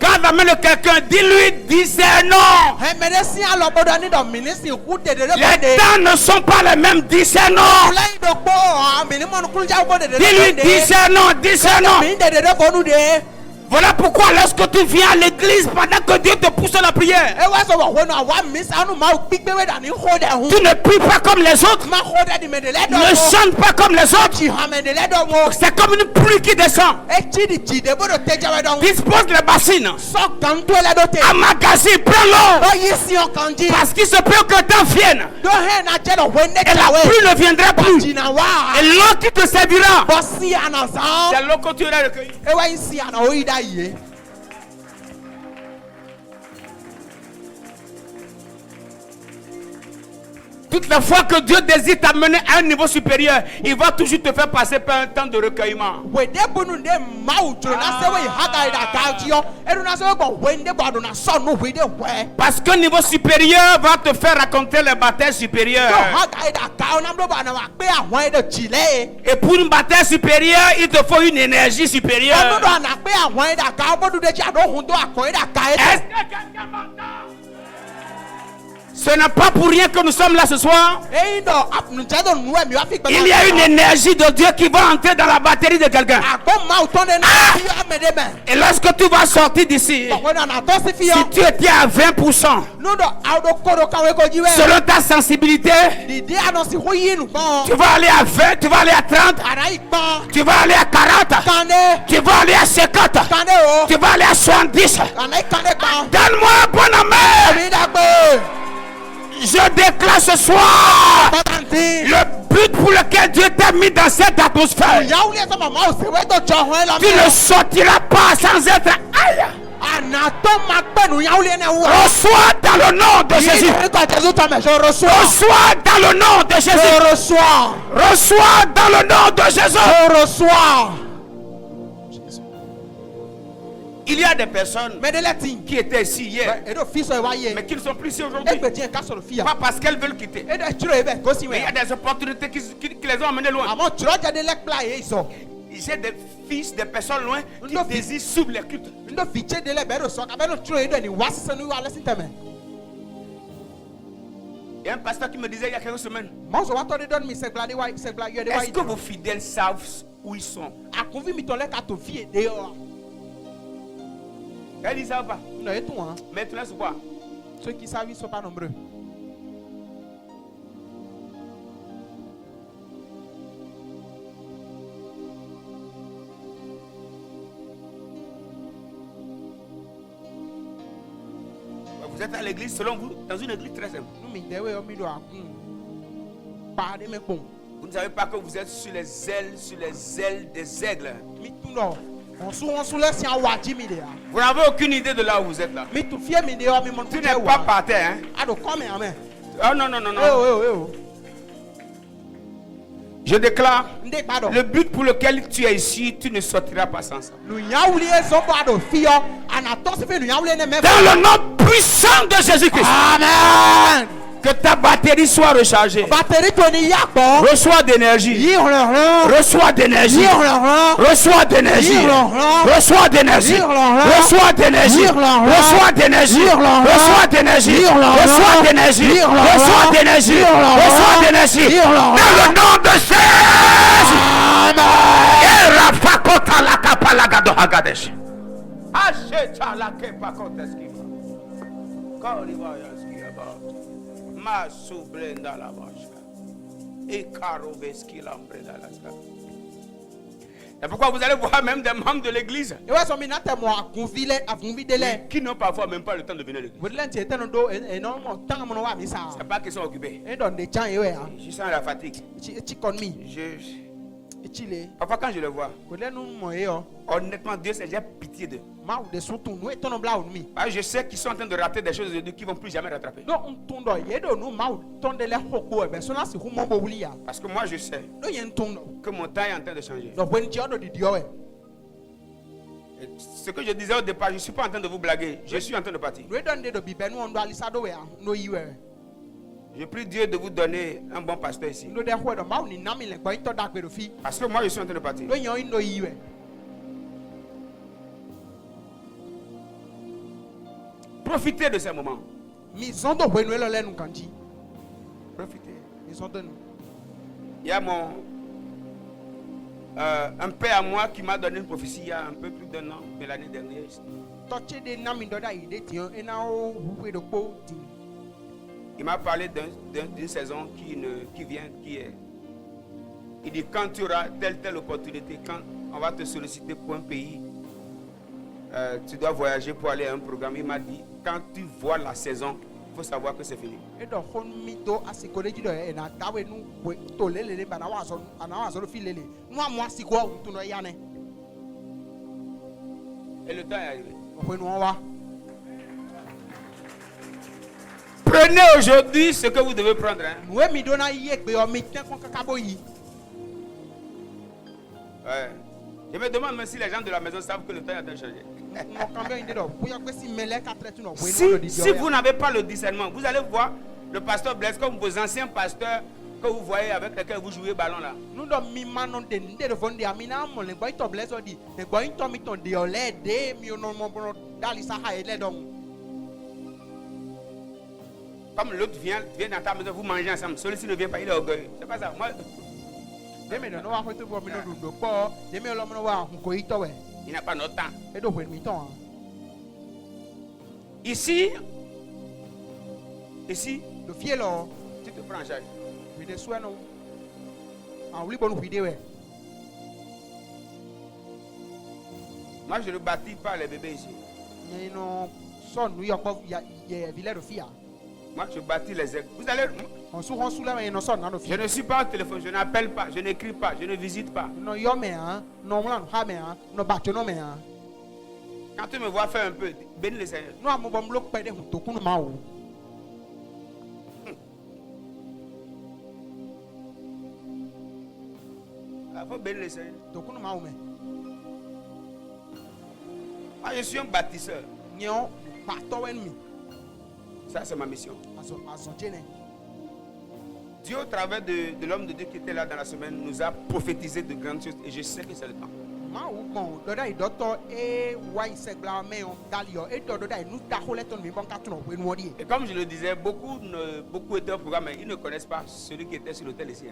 Quand va mener quelqu'un, dis-lui discernons. Les temps ne sont pas les mêmes, discernons. Dis-lui discernons, discernons. Voilà pourquoi lorsque tu viens à l'église pendant que Dieu te pousse à la prière, tu ne pries pas comme les autres, ne chante pas comme les autres. C'est comme une pluie qui descend. Dispose les bassines, amagasine, prends l'eau, parce qu'il se peut que le temps vienne et la pluie ne viendra plus. Et l'eau qui te servira, c'est l'eau que tu auras recueillie. Toutes les fois que Dieu désire t'amener à un niveau supérieur, il va toujours te faire passer par un temps de recueillement. Parce qu'un niveau supérieur va te faire raconter les batailles supérieures. Et pour une bataille supérieure, il te faut une énergie supérieure. Est-ce que quelqu'un m'entend? Ce n'est pas pour rien que nous sommes là ce soir. Il y a une énergie de Dieu qui va entrer dans la batterie de quelqu'un. Et lorsque tu vas sortir d'ici, si tu étais à 20%, selon ta sensibilité, tu vas aller à 20, tu vas aller à 30, tu vas aller à 40, tu vas aller à 50, tu vas aller à 70. Donne-moi un bon amen. Je déclare ce soir le but pour lequel Dieu t'a t'a mis dans cette atmosphère, tu ne sortiras pas sans être aïe. Reçois dans le nom de Jésus. Reçois dans le nom de Jésus. Reçois dans le nom de Jésus. Il y a des personnes qui étaient ici hier, mais qui ne sont plus ici aujourd'hui. Pas parce qu'elles veulent quitter. Mais il y a des opportunités qui les ont emmenés loin. J'ai des fils, des personnes loin qui désirent suivre les cultes. Il y a un pasteur qui me disait il y a quelques semaines, est-ce que vos fidèles savent où ils sont? Elle dit ça va pas. Mais tu laisses quoi? Ceux qui savent, ils ne sont pas nombreux. Vous êtes à l'église, selon vous, dans une église très simple. Vous ne savez pas que vous êtes sur les ailes des aigles. Vous n'avez aucune idée de là où vous êtes là. Tu n'es pas par terre, hein? Oh non, non, non, non. Je déclare, le but pour lequel tu es ici, tu ne sortiras pas sans ça. Dans le nom puissant de Jésus-Christ. Amen. Que ta batterie soit rechargée. Reçois d'énergie. Reçois d'énergie. Reçois d'énergie. Reçois d'énergie. Reçois d'énergie. Reçois d'énergie. Reçois d'énergie. Reçois d'énergie. Reçois d'énergie. Reçois d'énergie. Dans le nom de Jésus. Et Rafakota la kapalagado hagadesh. Acheta la kepakoteski. Ma soubrenda la vache. Et Karoveski l'ambreda la ska. Et pourquoi vous allez voir même des membres de l'église qui n'ont parfois même pas le temps de venir à l'église. C'est pas qu'ils sont occupés. Je sens la fatigue. Parfois quand je le vois, honnêtement Dieu sait, j'ai pitié d'eux. Je sais qu'ils sont en train de rater des choses qu'ils ne vont plus jamais rattraper. Parce que moi je sais que mon temps est en train de changer. Et ce que je disais au départ, je ne suis pas en train de vous blaguer. Je suis en train de partir. Je prie Dieu de vous donner un bon pasteur ici. Parce que moi je suis en train de partir. Profitez de ces moments. Profitez. Il y a un père à moi qui m'a donné une prophétie il y a un peu plus d'un an, mais l'année dernière. Il m'a parlé d'une saison qui vient, qui est. Il dit quand tu auras telle opportunité, quand on va te solliciter pour un pays, tu dois voyager pour aller à un programme. Il m'a dit quand tu vois la saison, il faut savoir que c'est fini. Et le temps est arrivé. Prenez aujourd'hui ce que vous devez prendre. Hein. Je me demande même si les gens de la maison savent que le temps est en train de changer. Si vous n'avez pas le discernement, vous allez voir le pasteur Blaise comme vos anciens pasteurs que vous voyez avec lesquels vous jouez ballon là. Comme l'autre vient dans ta maison, vous mangez ensemble. Celui-ci ne vient pas, il est orgueilleux. C'est pas ça. Moi, il n'a pas notre temps. Ici, tu te prends en charge. Moi, je ne bâtis pas les bébés ici. Moi, je bâtis les aigles. Vous allez. Je ne suis pas au téléphone, je n'appelle pas, je n'écris pas, je ne visite pas. Quand tu me vois faire un peu, bénis le Seigneur. Il faut bénir le Seigneur. Moi, je suis un bâtisseur. Ça, c'est ma mission. Dieu, au travers de l'homme de Dieu qui était là dans la semaine, nous a prophétisé de grandes choses et je sais que c'est le temps. Et comme je le disais, beaucoup étaient au programme, mais ils ne connaissent pas celui qui était sur l'autel ici.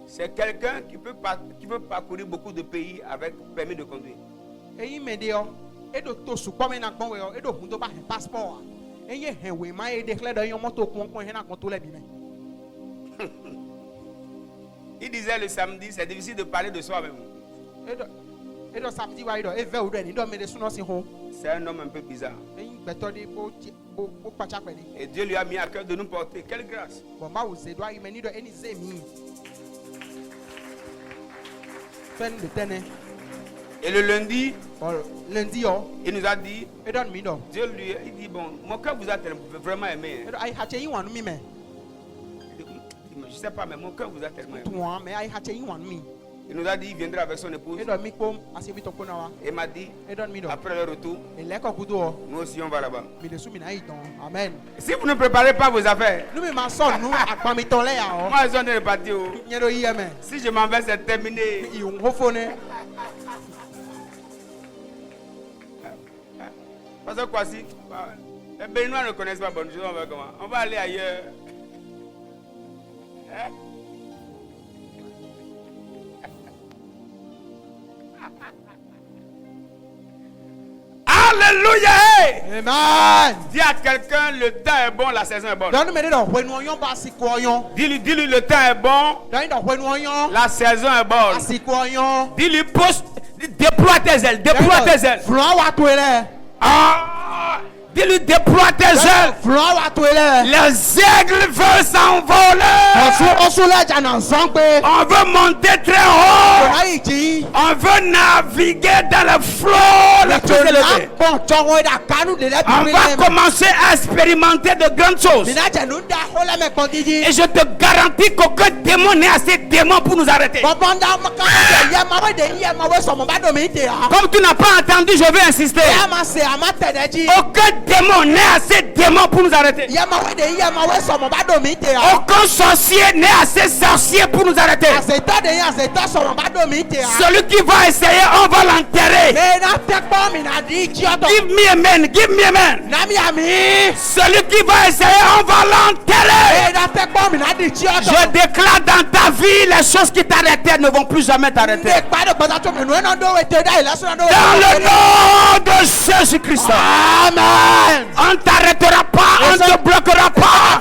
C'est quelqu'un qui peut parcourir beaucoup de pays avec permis de conduire. Il disait le samedi, c'est difficile de parler de soi-même. C'est un homme un peu bizarre. Et Dieu lui a mis à cœur de nous porter. Quelle grâce! Et le lundi, il nous a dit, Dieu lui il dit, bon, mon cœur vous a vraiment aimé. Je ne sais pas, mais mon cœur vous a tellement aimé. Il nous a dit, il viendra avec son épouse. Il m'a dit, après le retour, nous aussi on va là-bas. Amen. Si vous ne préparez pas vos affaires, moi je suis reparti. Si je m'en vais, c'est terminé. Parce que quoi si les Béninois ne connaissent pas bonne chose, on va comment? On va aller ailleurs. Hein? Alléluia! Amen. Dis à quelqu'un, le temps est bon, la saison est bonne. Dis-lui, le temps est bon, la saison est bonne. Dis-lui, déploie tes ailes, déploie tes ailes. Ah, dis-lui, déploie tes ailes. Les aigles veulent s'envoler. On veut monter très haut. On veut naviguer dans le flot les plus élevés. On va commencer à expérimenter de grandes choses. Et je te garantis qu'aucun démon n'est assez démon pour nous arrêter. Comme tu n'as pas entendu, je vais insister. Aucun démon n'est assez démon pour nous arrêter. Aucun sorcier n'est assez sorcier pour nous arrêter. Celui qui va essayer, on va l'enterrer. Give me amen, give me amen. Celui qui va essayer, on va l'enterrer. Je déclare dans ta vie, les choses qui t'arrêtaient ne vont plus jamais t'arrêter. Dans le nom de Jésus-Christ. Amen. On ne t'arrêtera pas, on ne te bloquera pas.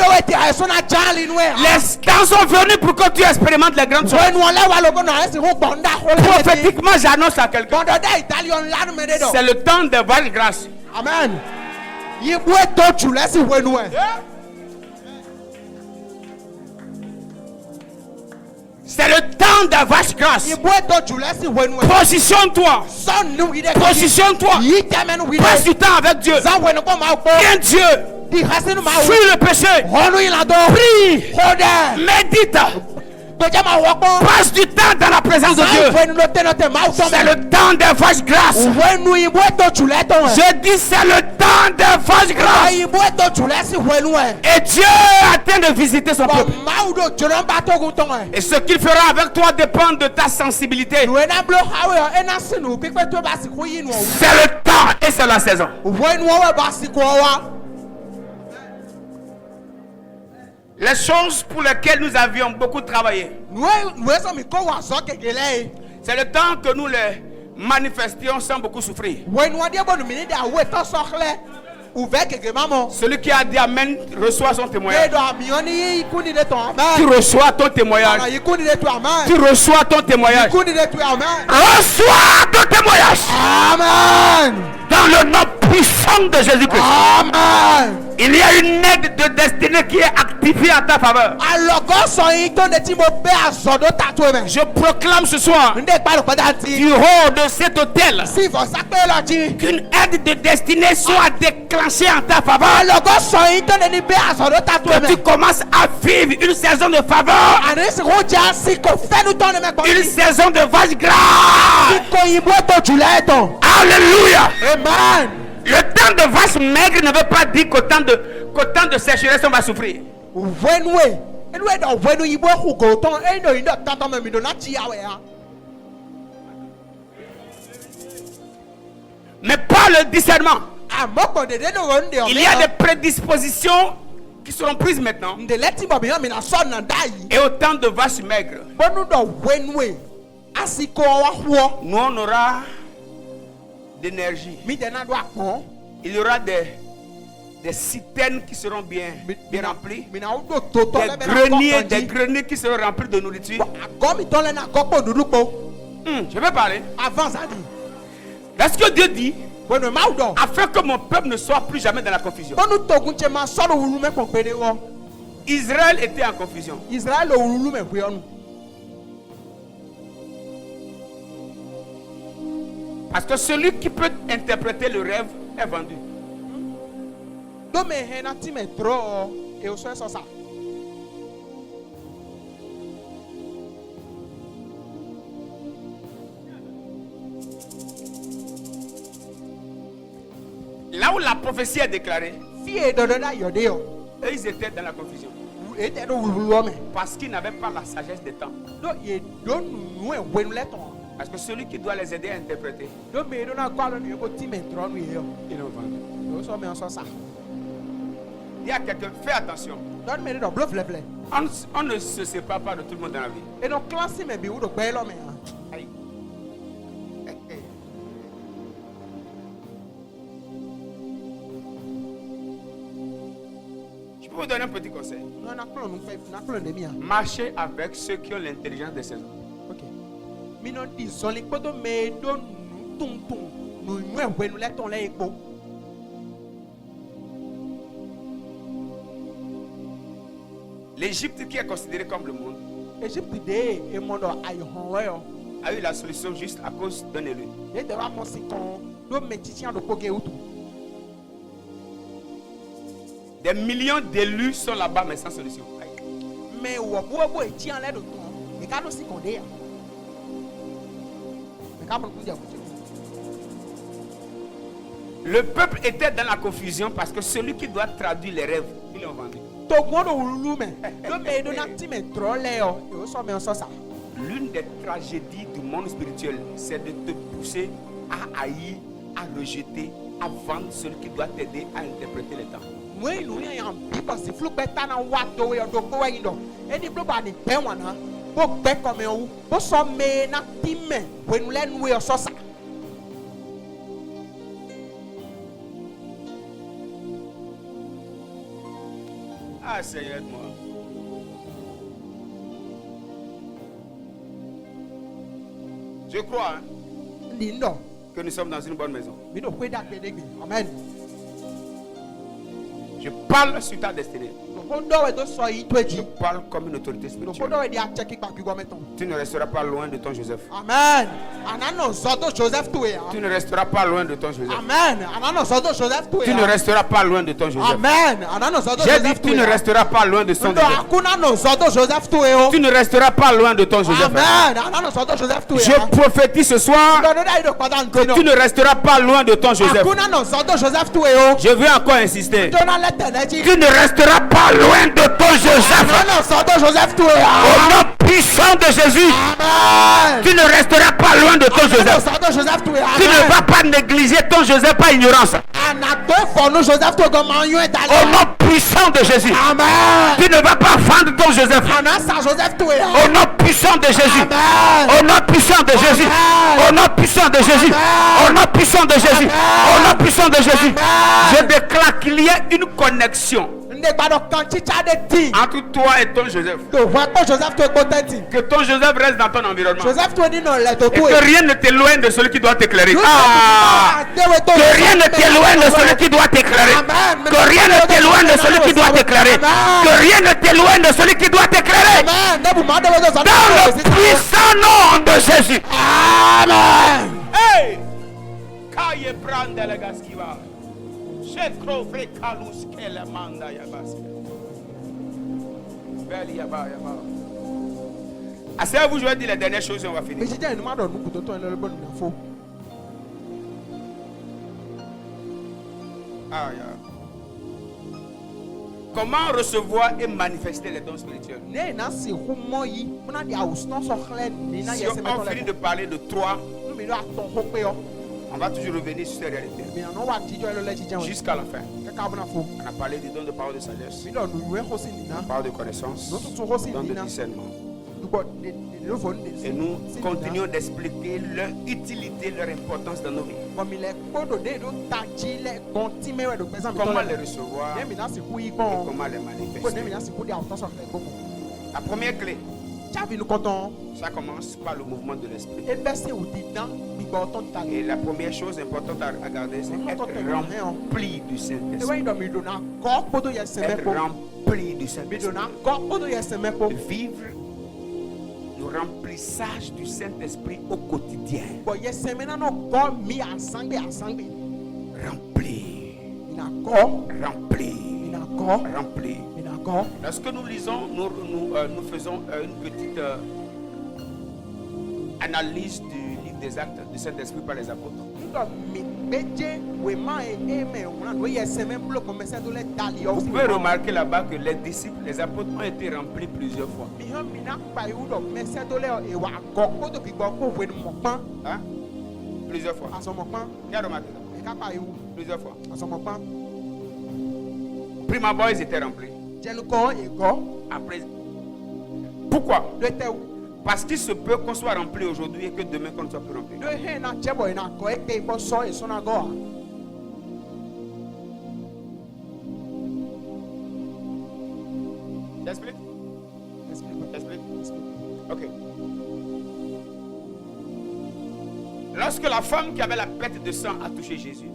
Les temps sont venus pour que tu expérimentes les grandes choses. Prophétiquement, j'annonce à quelqu'un. C'est le temps de voir grâce. Amen. C'est le temps de vache grâce. Positionne-toi. Positionne-toi. Passe du temps avec Dieu. Viens Dieu. Fuis le péché. Prie. Médite. Passe du temps dans la présence de Dieu. C'est le temps des vaches grâces. Je dis c'est le temps des vaches grâces. Et Dieu attend de visiter son peuple. Et ce qu'il fera avec toi dépend de ta sensibilité. C'est le temps et c'est la saison. Les choses pour lesquelles nous avions beaucoup travaillé. C'est le temps que nous les manifestions sans beaucoup souffrir. Celui qui a dit Amen reçoit son témoignage. Tu Tu reçois ton témoignage. Tu reçois ton témoignage. Reçois ton témoignage. Amen. Dans le nom puissant de Jésus-Christ. Amen. Il y a une aide de destinée qui est activée en ta faveur. Je proclame ce soir du haut de cet hôtel qu'une aide de destinée soit déclenchée en ta faveur. Que tu commences à vivre une saison de faveur. Une saison de vache grasse. Alléluia. Amen. Le temps de vache maigre ne veut pas dire qu'au temps de sécheresse on va souffrir. Mais par le discernement, il y a des prédispositions qui seront prises maintenant. Et au temps de vache maigre, nous on aura d'énergie. Il y aura des citernes qui seront bien remplies. Des greniers qui seront remplis de nourriture. Je vais parler. Parce que Dieu dit, afin que mon peuple ne soit plus jamais dans la confusion. Israël était en confusion. Parce que celui qui peut interpréter le rêve est vendu. Là où la prophétie est déclarée, eux, ils étaient dans la confusion. Parce qu'ils n'avaient pas la sagesse des temps. Parce que celui qui doit les aider à interpréter, ils l'ont vendu. Il y a quelqu'un, fais attention. On ne se sépare pas de tout le monde dans la vie. Aïe. Je peux vous donner un petit conseil. Marchez avec ceux qui ont l'intelligence des saisons. L'Égypte, qui est considérée comme le monde, a eu la solution juste à cause d'un élu. Des millions d'élus sont là-bas mais sans solution. Le peuple était dans la confusion parce que celui qui doit traduire les rêves, ils l'ont vendu. L'une des tragédies du monde spirituel, c'est de te pousser à haïr, à rejeter, à vendre celui qui doit t'aider à interpréter les temps. Ah Seigneur, aide-moi. Je crois que nous sommes dans une bonne maison. Amen. Je parle sur ta destinée. Je parle comme une autorité spirituelle. Tu ne resteras pas loin de ton Joseph. Amen. Tu ne resteras pas loin de ton Joseph. Amen. Tu ne resteras pas loin de ton Joseph. Amen. J'ai dit tu ne resteras pas loin de son Joseph. Tu ne resteras pas loin de ton Joseph. Amen. Je prophétise ce soir que tu ne resteras pas loin de ton Joseph. Je veux encore insister. Tu ne resteras pas loin de ton Joseph. Au nom puissant de Jésus. Tu ne resteras pas loin de ton Joseph. Tu ne vas pas négliger ton Joseph par ignorance. Au nom puissant de Jésus. Tu ne vas pas vendre ton Joseph. Au nom puissant de Jésus. Au nom puissant de Jésus. Au nom puissant de Jésus. Au nom puissant de Jésus. Au nom puissant de Jésus. Je déclare qu'il y a une connexion entre toi et ton Joseph. Que ton Joseph reste dans ton environnement. Et que rien ne t'éloigne de celui qui doit t'éclairer. Que rien ne t'éloigne de celui qui doit t'éclairer. Que rien ne t'éloigne de celui qui doit t'éclairer. Que rien ne t'éloigne de celui qui doit t'éclairer. Dans le puissant nom de Jésus. Amen. Hey! Kaye prende le gaskiva. Asseyez-vous, je vais dire les dernières choses et on va finir. Comment recevoir et manifester les dons spirituels? Si on finit de parler de trois, on va toujours revenir sur ces réalités jusqu'à la fin. On a parlé du don de parole de sagesse, parole de connaissance, don de discernement. Et nous continuons d'expliquer leur utilité, leur importance dans nos vies. Comment les recevoir et comment les manifester. La première clé, ça commence par le mouvement de l'esprit. Et la première chose importante à regarder, c'est être rempli du Saint-Esprit. Être rempli du Saint-Esprit. Vivre le remplissage du Saint-Esprit au quotidien. Rempli. Lorsque nous lisons, nous faisons une petite analyse du livre des actes du Saint-Esprit par les apôtres. Vous pouvez remarquer là-bas que les disciples, les apôtres ont été remplis plusieurs fois. Hein? Plusieurs fois. Qui a remarqué ça? Plusieurs fois. Prima boys ils étaient remplis. Après, pourquoi? Parce qu'il se peut qu'on soit rempli aujourd'hui et que demain qu'on ne soit plus rempli. J'explique? Ok. Lorsque la femme qui avait la perte de sang a touché Jésus,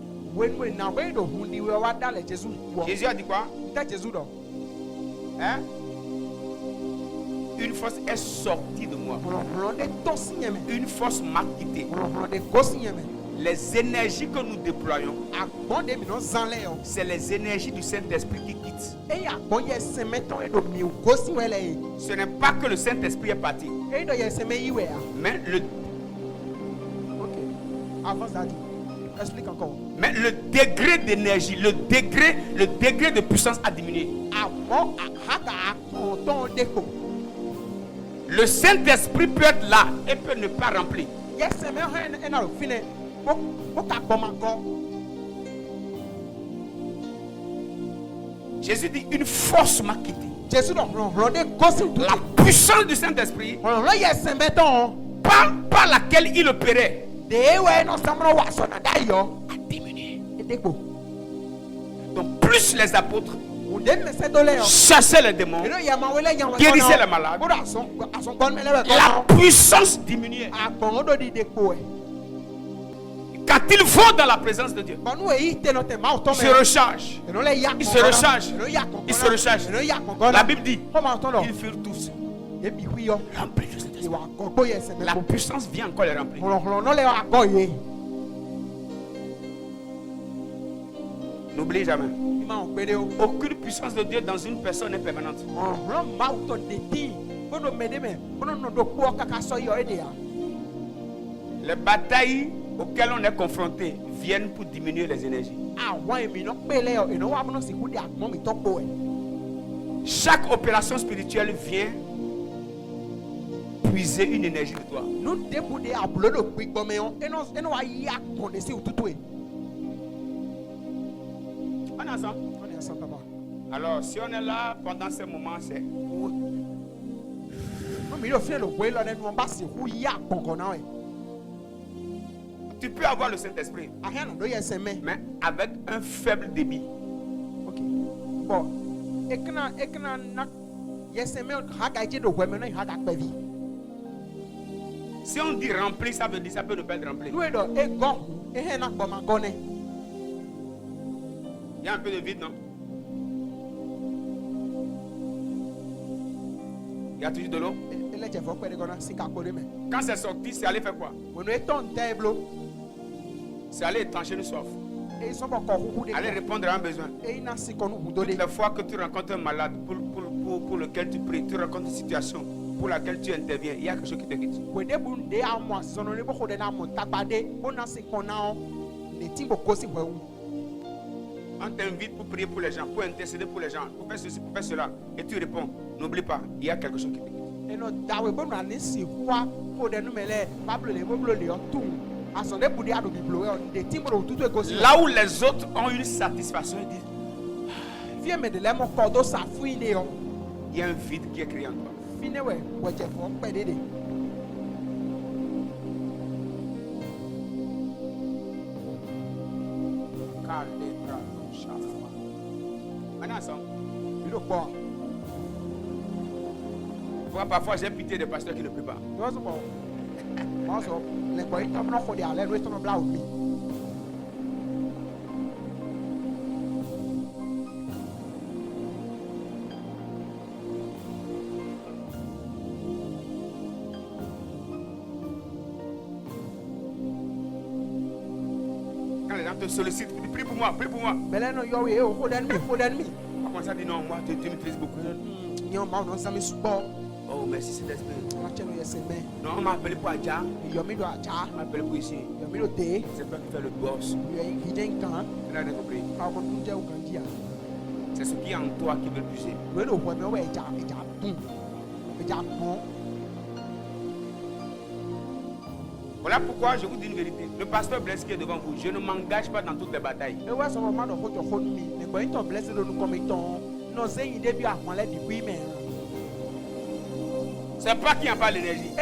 Jésus a dit quoi? Hein? Une force est sortie de moi. Une force m'a quitté. Les énergies que nous déployons, c'est les énergies du Saint-Esprit qui quittent. Ce n'est pas que le Saint-Esprit est parti, mais le degré d'énergie, le degré de puissance a diminué. Le Saint-Esprit peut être là et peut ne pas remplir. Jésus dit une force m'a quitté. La puissance du Saint-Esprit par laquelle il opérait a diminué. Donc plus les apôtres chassaient les démons, guérissaient les malades, la puissance diminuait. Quand ils vont dans la présence de Dieu, ils se rechargent. Ils se rechargent. Ils se rechargent. La Bible dit ils furent tous remplis du Saint-Esprit. La puissance vient encore les remplir. N'oubliez jamais, aucune puissance de Dieu dans une personne n'est permanente. Les batailles auxquelles on est confronté viennent pour diminuer les énergies. Chaque opération spirituelle vient puiser une énergie de toi. Nous débouder à bleu le quick boméon et non à y a condensé ou tout. On est ensemble. On est ensemble, papa. Alors, si on est là pendant ce moment, c'est. Non, mais il fait le way là, nous on passe où y a concordant. Tu peux avoir le Saint-Esprit, mais avec un faible débit. Ok. Bon. Et que na Si on dit rempli, ça veut dire ça peut ne pas être rempli. Il y a un peu de vide, non? Il y a toujours de l'eau. Quand c'est sorti, c'est allé faire quoi? C'est aller étancher une soif. Aller répondre à un besoin. Toutes les fois que tu rencontres un malade pour lequel tu pries, tu rencontres une situation pour laquelle tu interviens, il y a quelque chose qui te quitte. On t'invite pour prier pour les gens, pour intercéder pour les gens, pour faire ceci, pour faire cela, et tu réponds. N'oublie pas, il y a quelque chose qui te quitte. Là où les autres ont une satisfaction, ils disent, il y a un vide qui est créé en toi. Parfois j'ai pitié des pasteurs qui ne prient pas. Quand les gens te sollicitent, tu dis prie pour moi, prie pour moi. Comment ça dit non, moi tu maîtrises beaucoup. Oh, merci Saint-Esprit. Non, on m'a appelé pour Adja. On m'a appelé pour ici. C'est toi qui fais le boss. Tu n'as rien compris. C'est ce qui est en toi qui veut puiser. Voilà pourquoi je vous dis une vérité. Le pasteur Blaise qui est devant vous, je ne m'engage pas dans toutes les batailles. C'est pas qu'il n'y a pas l'énergie.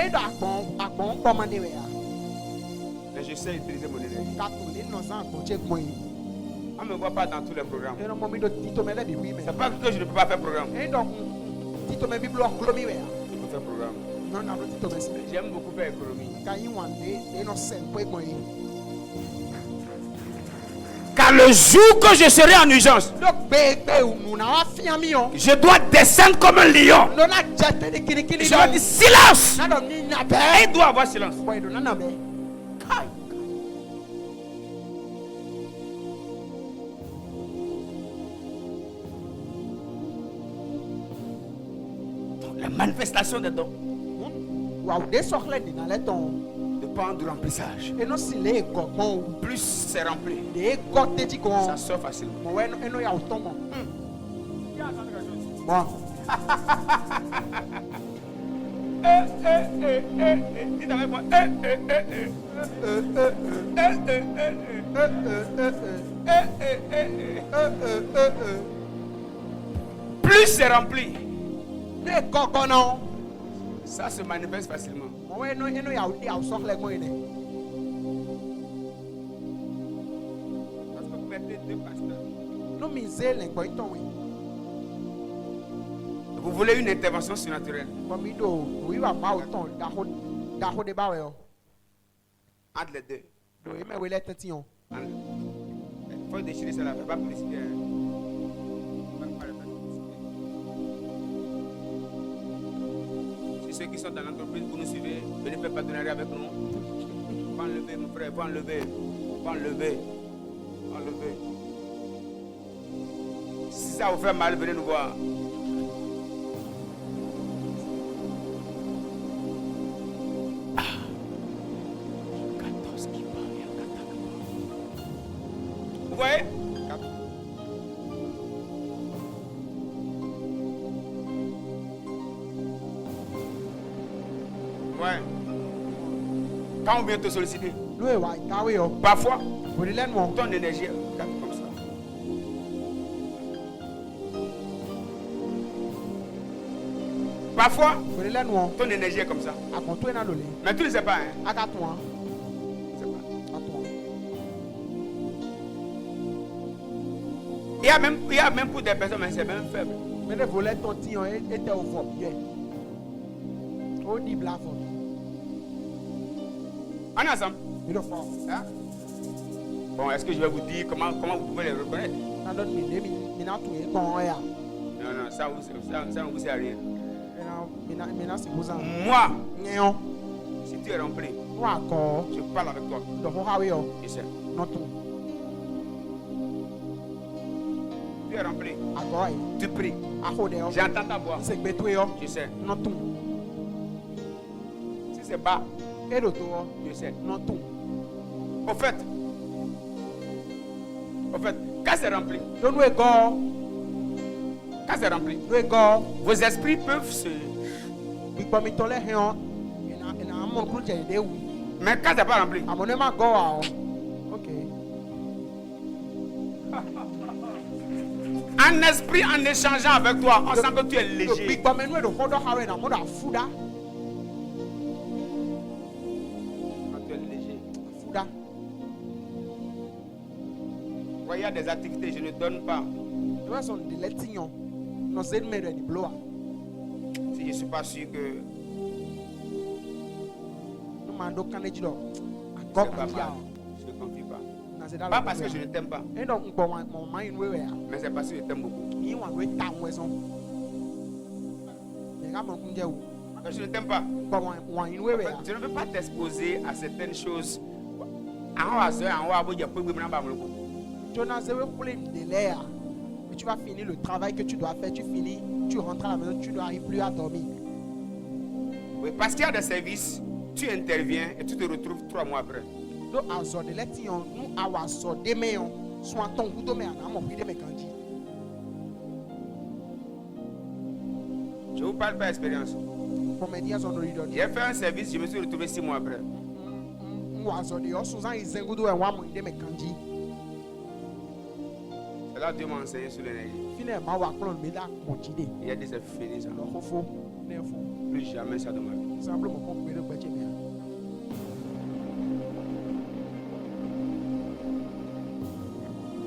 Mais je sais utiliser mon énergie. On ne me voit pas dans tous les programmes. C'est pas que je ne peux pas faire programme. Je peux faire programme. J'aime beaucoup faire économie. Car le jour que je serai en urgence, je dois descendre comme un lion. Je dois dire silence. Et il doit avoir silence. La manifestation des dons dépend du remplissage. Plus c'est rempli, ça sort facilement. Dites avec moi. Plus c'est rempli, ça se manifeste facilement. Parce que vous mettez deux pasteurs. Vous voulez une intervention surnaturelle. Entre les deux. Il faut déchirer ça là, pas publicité. Si ceux qui sont dans l'entreprise, vous nous suivez, venez faire partenariat avec nous. Pas enlever, mon frère, pas enlever. Pas enlever. Enlever. Si ça vous fait mal, venez nous voir. Vous voyez? Ouais. Quand on vient te solliciter, Lui wa itawe yo. parfois, Bodi len mo. ton énergie est comme ça. Parfois, Bodi len mo. ton énergie est comme ça. Akonto na lole. Mais tu ne sais pas, hein. Akatwa. Tu sais pas. Atwa. Il y a même pour des personnes, mais c'est même faible. Mais le volet ton tillon était au fond bien. On dit bla fond. On est ensemble. Il le fond. Hein? Bon, est-ce que je vais vous dire comment vous pouvez les reconnaître? Ça donne mina tout est bon ya. Non, non, ça ne vous sert à rien. Mina c'est vous en. Moi, Nyon. si tu es rempli, Wa ko. je parle avec toi. Do ho hawe yo. Je sais. No tout. Tu es rempli. Agoi. Tu pries. Ahode yo. J'entends ta voix. C'est betwe yo. Je sais. No tout. Si c'est bas, Et do to. je sais. No tout. Au fait, quand c'est rempli, Do no e go. quand c'est rempli, No e go. vos esprits peuvent se... Bigbo mi tole hen. Ina amon kru je de wi. Mais quand c'est pas rempli, Amone ma go wa. OK. un esprit en échangeant avec toi, on sent que tu es léger. Bigbo me no do ho do hawe na mo da fuda. Quand tu es léger. Fuda. Il y a des activités, je ne donne pas. Tu vois son de letignon. No se me de bloa. Si je ne suis pas sûr que No mando kaneji do. c'est Akọ pas kan mal, ya. je ne confie pas. Na se da. Pas parce que je ne t'aime pas, E do npo mo man we ya. mais c'est parce que je t'aime beaucoup. Yi wan we ta we son. Me ga mo kunje wo. Parce que je ne t'aime pas. Npo wan we En fait, ya. je ne veux pas t'exposer à certaines choses. En haut, Jonas se we kule délai ya. Et tu vas finir le travail que tu dois faire, tu finis, tu rentres à la maison, tu n'arrives plus à dormir. Oui, parce qu'il y a des services, tu interviens et tu te retrouves 3 mois après. Do azo de letignon, nous awa so de meyon. Soit ton kudo me ana mo de me kanji. Je vous parle par expérience. Pour me dire son rido. J'ai fait un service, je me suis retrouvé 6 mois après. Wazo de yo Susan izengudo e wa mo de me kanji. C'est là que Dieu m'a enseigné sur l'énergie. Finalement wa klon me da mo jide. Il a dit c'est fini ça. Lo fofo ne fo. Plus jamais ça de ma vie. Simplement ko me de gbeche me.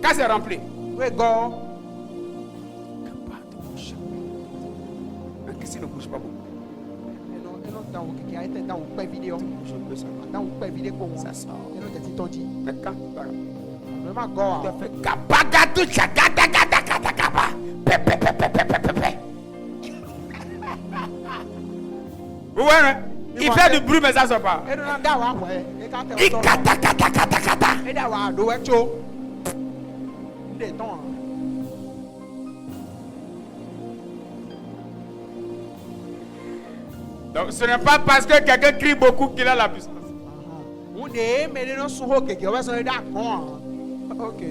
Quand c'est rempli, We go. mais qu'est-ce qui ne bouge pas beaucoup? Eno dans qui a été dans une vidéo. Je peux ça. Dans une vidéo ko Ça sort. eno te ti toji. Mais quand tu vas remplir, Me ma go tu a. as fait kapagatu chagata gata gata kapa. Pepe pepe pepe pepe. Vous voyez, il fait du bruit mais ça sort pas. Eno na da wa we. E ka te Il kata kata kata kata. E da wa do we cho. Nde ton. Donc ce n'est pas parce que quelqu'un crie beaucoup qu'il a la puissance. On est mais no suho keke o we so da kon. OK.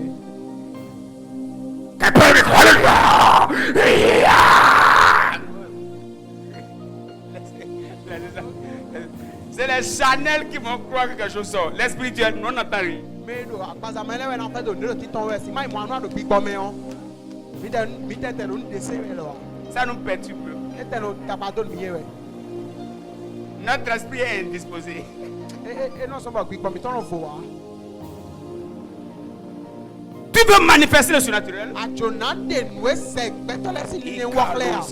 C'est les Chanel qui vont croire que quelque chose sort. Les spirituels, non, on n'entend rien. Mais do akpaza mele we na fe do ti ton we si mai mo anu do bigbo me on. Mi te te do ni de se we lo. Ça nous perturbe. E te no tabado mi we. Notre esprit est indisposé. E no so ba bigbo mi ton fo wa. Tu veux manifester le surnaturel? Ajona de we se betole si ni wo kle a.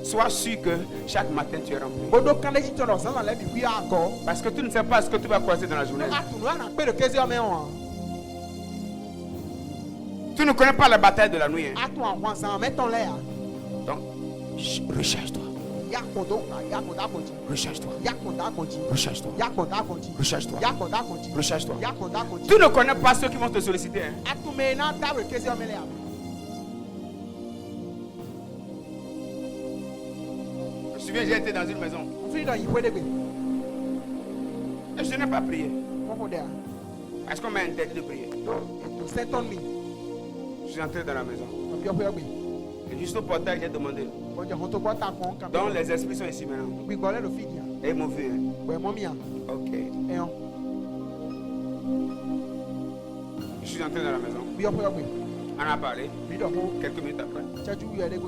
Sois sûr que chaque matin tu es rempli. Bodo kaneji to do san la bi wi ako. Parce que tu ne sais pas ce que tu vas croiser dans la journée. Atunu ana pe de kezi o me on. Tu ne connais pas la bataille de la nuit. Hein? Atu awon san meton le a. Donc, recharge-toi. Yakodo yakoda konji. Recharge-toi. Yakoda konji. Recharge-toi. Yakoda konji. Recharge-toi. Yakoda konji. Recharge-toi. Yakoda konji. Tu ne connais pas ceux qui vont te solliciter. Hein? Atu me na ta we kezi o me le a. Je me souviens, j'ai été dans une maison On finit dans Yipwe Degbe. et je n'ai pas prié. Mon modèle. Parce qu'on m'a interdit de prier. To set on me. Je suis entré dans la maison. On bio pe ogbe. Et juste au portail, j'ai demandé. Bon je honto bota kon kan. Donc les esprits sont ici maintenant. Gbigbole lo fidi a. Et ils m'ont vu. Hein. Ouais, momia. Ok. Et on. Je suis entré dans la maison. Oui, on On a parlé. Quelques minutes après, je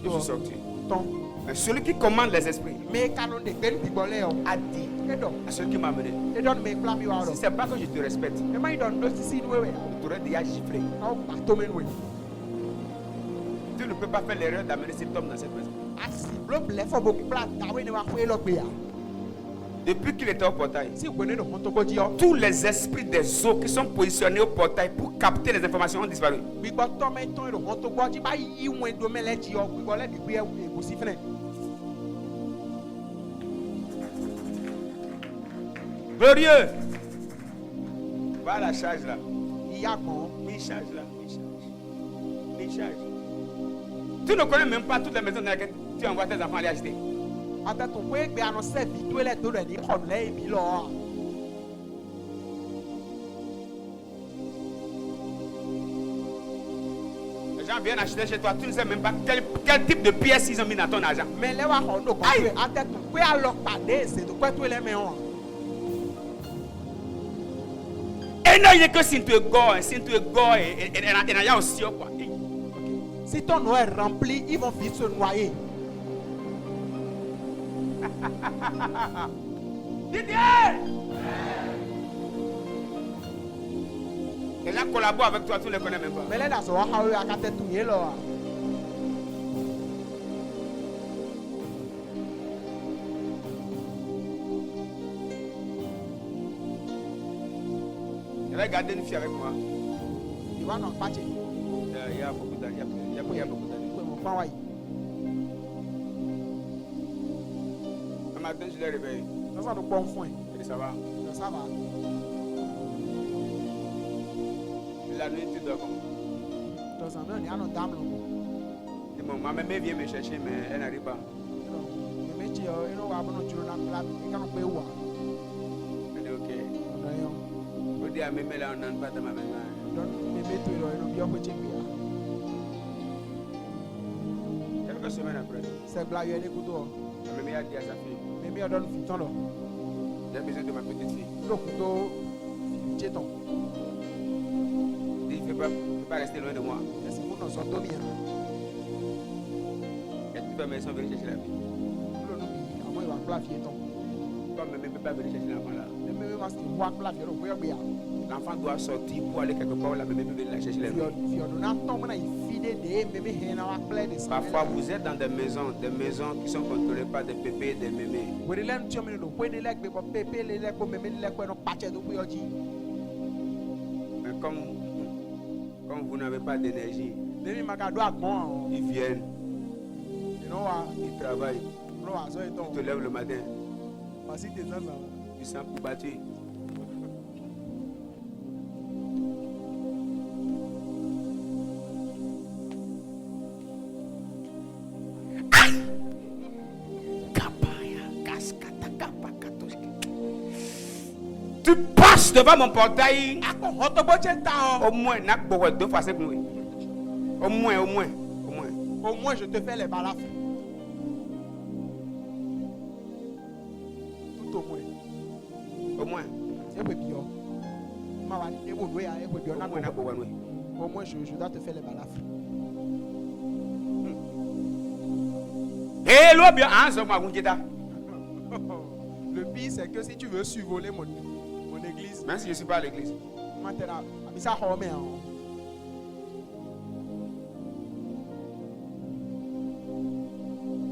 suis sorti. Mais celui qui commande les esprits a dit à celui qui m'a amené, si c'est pas que je te respecte, je t'aurais déjà giflé. Tu ne peux pas faire l'erreur d'amener cet homme dans cette maison. Depuis qu'il était au portail, tous les esprits des eaux qui sont positionnés au portail pour capter les informations ont disparu. Glorieux! Voilà la charge là. Il charge là. Il charge. Tu ne connais même pas toutes les maisons dans lesquelles tu envoies tes enfants aller acheter. Les gens viennent acheter chez toi, tu ne sais même pas quel type de pièces ils ont mis dans ton argent. Et non, il est que si tu es gore, et il y a aussi quoi. Si ton eau est remplie, ils vont vite se noyer. Les gens collaborent avec toi, tu ne les connais même pas. Mais là, Je vais garder une fille avec moi. il va non pas. Il y a beaucoup d'années. Il y a beaucoup d'années. Un matin, je l'ai réveillé. Et ça va. La nuit, tu dors comment? Et mon maman vient me chercher, mais elle n'arrive pas. Elle dit ok. On dit à Mémé là, on n'entre pas dans ma maison. Quelques semaines après, Mémé a dit à sa fille, j'ai besoin de ma petite fille. Il ne peut pas rester loin de moi. Et tu peux venir chercher la fille. Comme Mémé ne peut pas venir chercher l'enfant là. L'enfant doit sortir pour aller quelque part où la Mémé peut venir la chercher la fille. Parfois vous êtes dans des maisons qui sont contrôlées par des pépés et des mémés. Mais comme vous n'avez pas d'énergie, ils viennent, ils travaillent, ils te lèvent le matin, ils sont pour battre. Tu passes devant mon portail au moins 2 fois 5 nuits. Au moins je te fais les balafres. Tout au moins. Au moins je dois te faire les balafres. Et l'eau bien le pire c'est que si tu veux survoler mon église, même si je ne suis pas à l'église,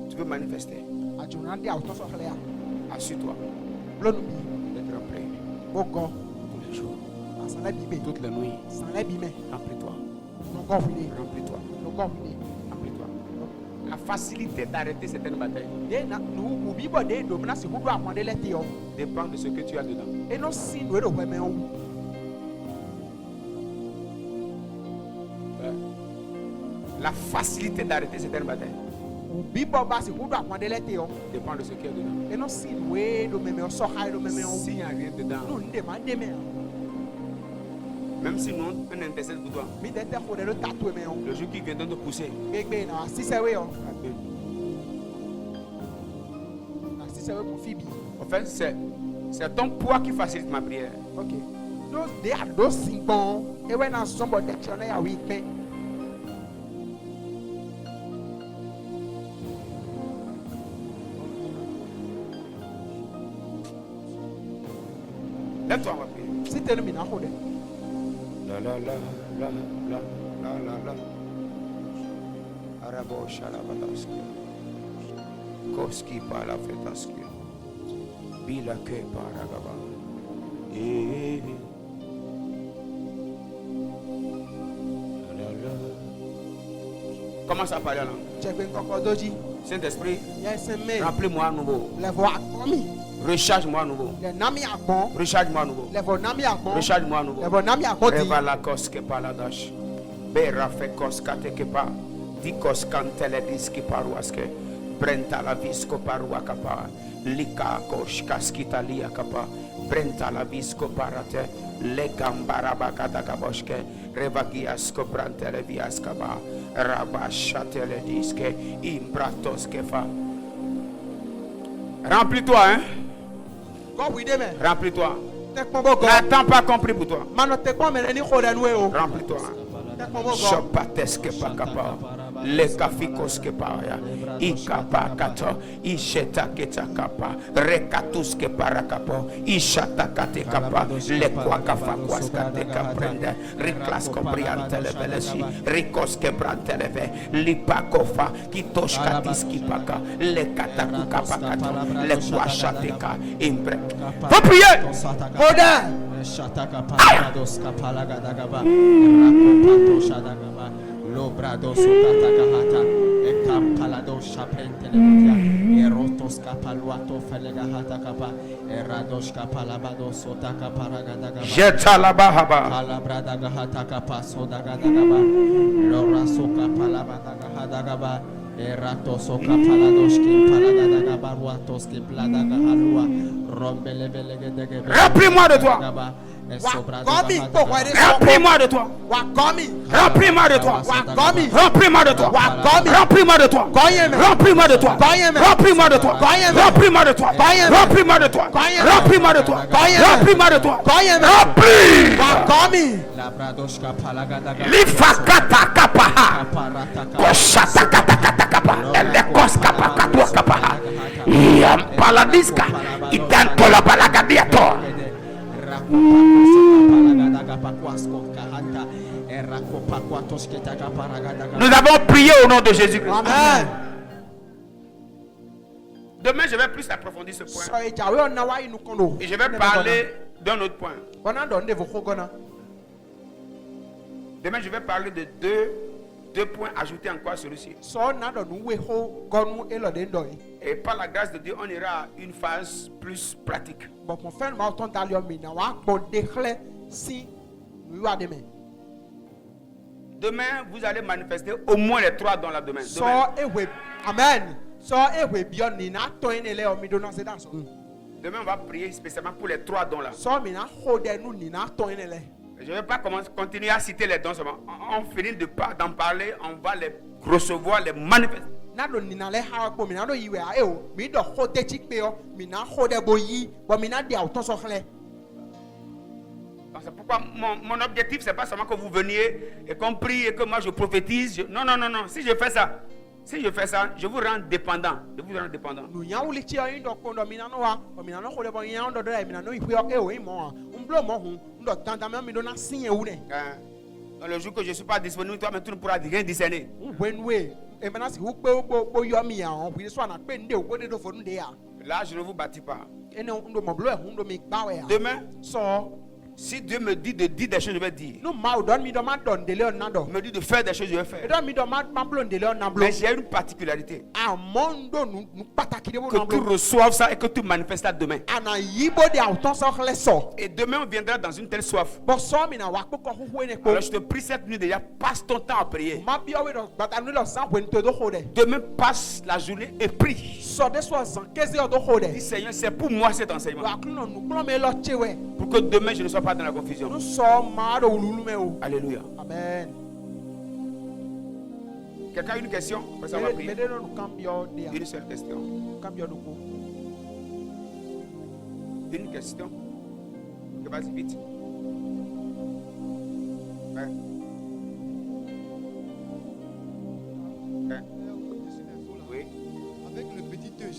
tu veux manifester. Assure-toi d'être prêt tous les jours, toutes les nuits. Remplis-toi. La facilité d'arrêter certaines batailles dépend de ce que tu as dedans. La facilité d'arrêter certaines batailles dépend de ce qu'il y a dedans. S'il n'y a rien dedans, même si nous on intercède pour toi, le jour qui vient de te pousser, en fait, C'est ton poids qui facilite ma prière. Okay. They are those things. And when somebody that you know weak, Lève-toi, on va prier. si tu me na hold. La la la la la la la la. Arabo shalabadaski. Koski pala fetaski. Bila ke paragaba. La la. Commence à parler là. Saint-Esprit, remplis-moi à nouveau. Recharge-moi à nouveau. Recharge-moi à nouveau. Recharge-moi à nouveau. Reva la koske paladash. Bera fe koskate kepa. Dikos kantele diski paruaske. Brenta la visco paruakapa. Lika kosh kaskitalia kapa. Brenta la visco parate. Legambara bakatakaboshke. Revagiasko brantele viaskaba. Rabashatele diske. Imbratoske. Remplis-toi, hein? Remplis-toi. N'attends pas compris pour toi. Remplis-toi. Chopateske pakapa. Lekafikoske paya. Ikapa kato. Isheta ketakapa. Rekatuske parakapo. Ishata katekapa. Lekwakafa kwaskate kaprende. Riklasko briantele velesi. Rikoske branteleve. Lipakofa. Kitoshkatiski paka. Lekatakuka kato. Lekwashateka. Imbre. Faut prier. Lobrado sukata ekampalado shaprenteledia erotos kapaluato felegahata kapa erados kapalabado sotaka paragadagaba Jeta la bahaba. palabrada gahata kapa sodagadagaba lora soka palabadagahadagaba erato soka palados kim palagadagaba ruatos kim pladagahalua rombelebelegedegebe. Remplis-moi de toi. Remplis-moi de toi. Remplis-moi de toi. Remplis-moi de toi. Remplis-moi de toi. Remplis-moi de toi. Remplis-moi de toi. Remplis-moi de toi. Remplis-moi de toi. Remplis-moi de toi. Remplis-moi de toi. Remplis. Lifakata kapaha. Koshata kata kata kapa. Elekos kapa katua kapaha. Yampaladiska. Itantola balagadiato. Nous avons prié au nom de Jésus-Christ. Amen. Demain, je vais plus approfondir ce point. Et je vais parler d'un autre point. Demain, je vais parler de deux points ajoutés encore à celui-ci. Et par la grâce de Dieu, on ira à une phase plus pratique. Demain, vous allez manifester au moins les 3 dons là demain. Amen. Demain, on va prier spécialement pour les 3 dons là. Je ne vais pas continuer à citer les dons seulement. On finit d'en parler, on va les recevoir, les manifester. C'est pourquoi mon objectif, c'est pas seulement que vous veniez et qu'on prie et que moi je prophétise. Non. Si je fais ça, je vous rends dépendant. Dans le jour que je ne suis pas disponible, toi, tu ne pourras rien discerner. Là, je ne vous bâtis pas. Demain, si Dieu me dit de dire des choses, je vais dire. Me dit de faire des choses, je vais faire. Mais j'ai une particularité. Que tu reçoives ça et que tu manifestes ça demain. Et demain, on viendra dans une telle soif. Alors je te prie cette nuit déjà, passe ton temps à prier. Demain, passe la journée et prie. Dis Seigneur, c'est pour moi cet enseignement. Pour que demain, je ne sois pas dans la confusion. Alléluia. Amen. Quelqu'un a une question? Après ça, on va prier. Une seule question. Une question. Vas-y vite. Ouais. Oui. Avec le petit jeune.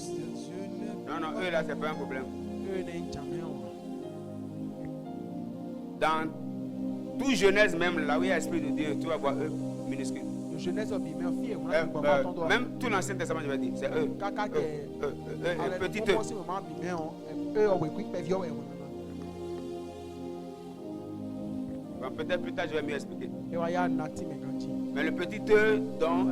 Non, eux là, c'est pas un problème. Dans toute Genèse, même là où il y a l'Esprit de Dieu, tu vas voir eux minuscules. Même tout l'Ancien Testament, je vais dire, c'est eux. Petit eux. Bon, peut-être plus tard, je vais mieux expliquer. Mais le petit eux dont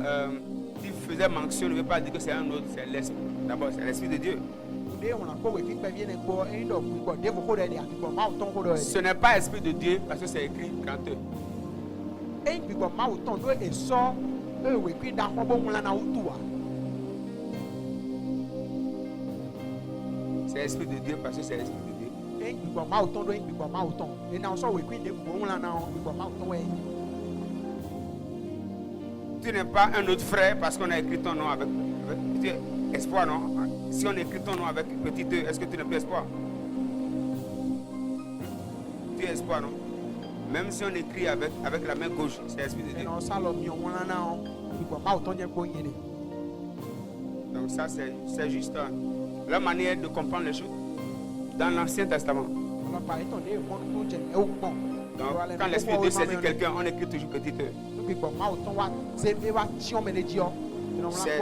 il faisait mention ne veut pas dire que c'est un autre, c'est l'Esprit. D'abord, c'est l'Esprit de Dieu. Ce n'est pas Esprit de Dieu parce que c'est écrit grand eux. C'est Esprit de Dieu parce que c'est Esprit de Dieu. Tu n'es pas un autre frère parce qu'on a écrit ton nom avec espoir, non? Si on écrit ton nom avec petit E, est-ce que tu n'es plus espoir? Tu es espoir, non? Même si on écrit avec la main gauche, c'est l'Esprit de Dieu. Donc ça, c'est juste la manière de comprendre les choses dans l'Ancien Testament. Donc quand l'Esprit de Dieu saisit quelqu'un, on écrit toujours petit E. C'est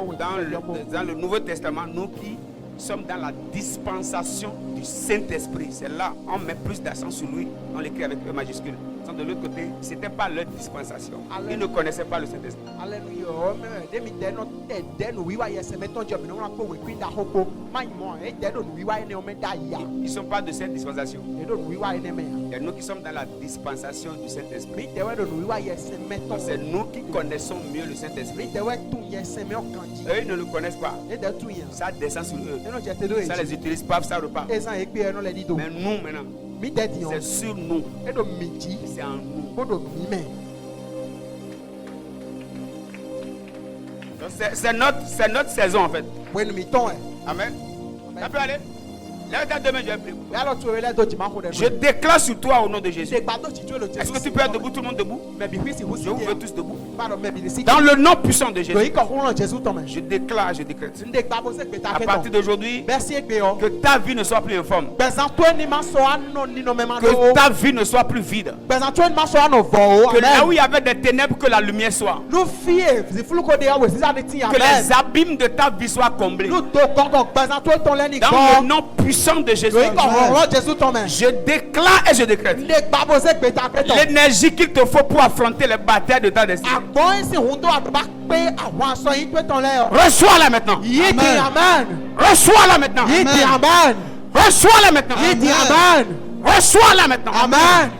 dans le Nouveau Testament, nous qui sommes dans la dispensation du Saint-Esprit. C'est là, on met plus d'accent sur lui, on l'écrit avec E majuscule. De l'autre côté, ce n'était pas leur dispensation. Ils ne connaissaient pas le Saint-Esprit. Ils ne sont pas de cette dispensation. Et nous qui sommes dans la dispensation du Saint-Esprit, c'est nous qui connaissons mieux le Saint-Esprit. Eux, ils ne le connaissent pas. Ça descend sur eux. Ça les utilise pas, ça repart. Mais nous maintenant, c'est sur nous. C'est en nous. C'est notre saison en fait. Amen. Ça peut aller. Lève-toi demain, je vais prier. Je déclare sur toi au nom de Jésus. Est-ce que tu peux être debout, tout le monde debout? Je vous veux tous debout. Dans le nom puissant de Jésus. Je déclare, je décrète. À partir d'aujourd'hui, que ta vie ne soit plus informe. Que ta vie ne soit plus vide. Que là où il y avait des ténèbres, que la lumière soit. Que les abîmes de ta vie soient comblés. Dans le nom puissant de Jésus, je déclare et je décrète l'énergie qu'il te faut pour affronter les batailles de ta destinée. Reçois-la maintenant. Amen. Reçois-la maintenant. Amen. Reçois-la maintenant. Amen. Reçois-la maintenant. Amen.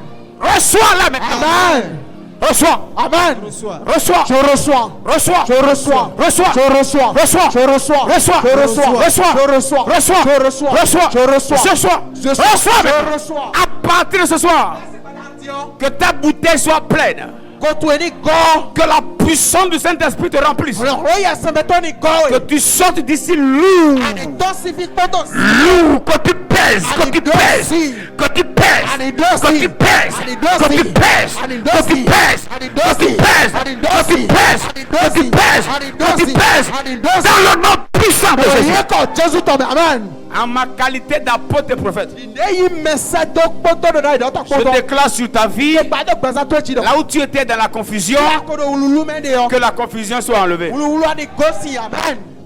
Reçois-la maintenant. Amen. Reçois. Amen. Reçois. Je reçois. Reçois. Je reçois. Reçois. Je reçois. Reçois. Je reçois. Reçois. Je reçois. Reçois. Je reçois. Reçois. Je reçois. Reçois. Je reçois. Reçois. Je reçois. À partir de ce soir, que ta bouteille soit pleine. Que la puissance du Saint-Esprit te remplisse. Que tu sortes d'ici lourd. Lourd. Que tu pèses. Que tu pèses. Que tu pèses. Que tu pèses. Que tu pèses. Que tu pèses. Que tu pèses. Que tu pèses. Que tu pèses. Que tu pèses. Dans le nom puissant de Jésus. Amen. En ma qualité d'apôtre et prophète, je déclare sur ta vie, là où tu étais dans la confusion, que la confusion soit enlevée.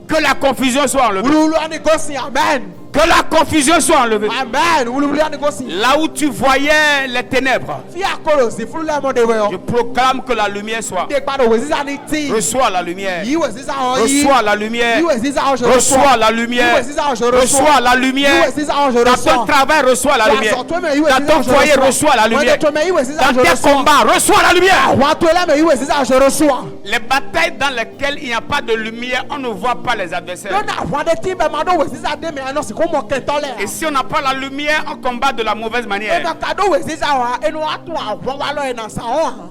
Que la confusion soit enlevée. Que la confusion soit enlevée. Là où tu voyais les ténèbres, je proclame que la lumière soit. Reçois la lumière. Reçois la lumière. Reçois la lumière. Reçois la lumière. Dans ton travail, reçois la lumière. Dans ton foyer, reçois la lumière. Dans tes combats, reçois la lumière. Les batailles dans lesquelles il n'y a pas de lumière, on ne voit pas les adversaires. Et si on n'a pas la lumière, on combat de la mauvaise manière.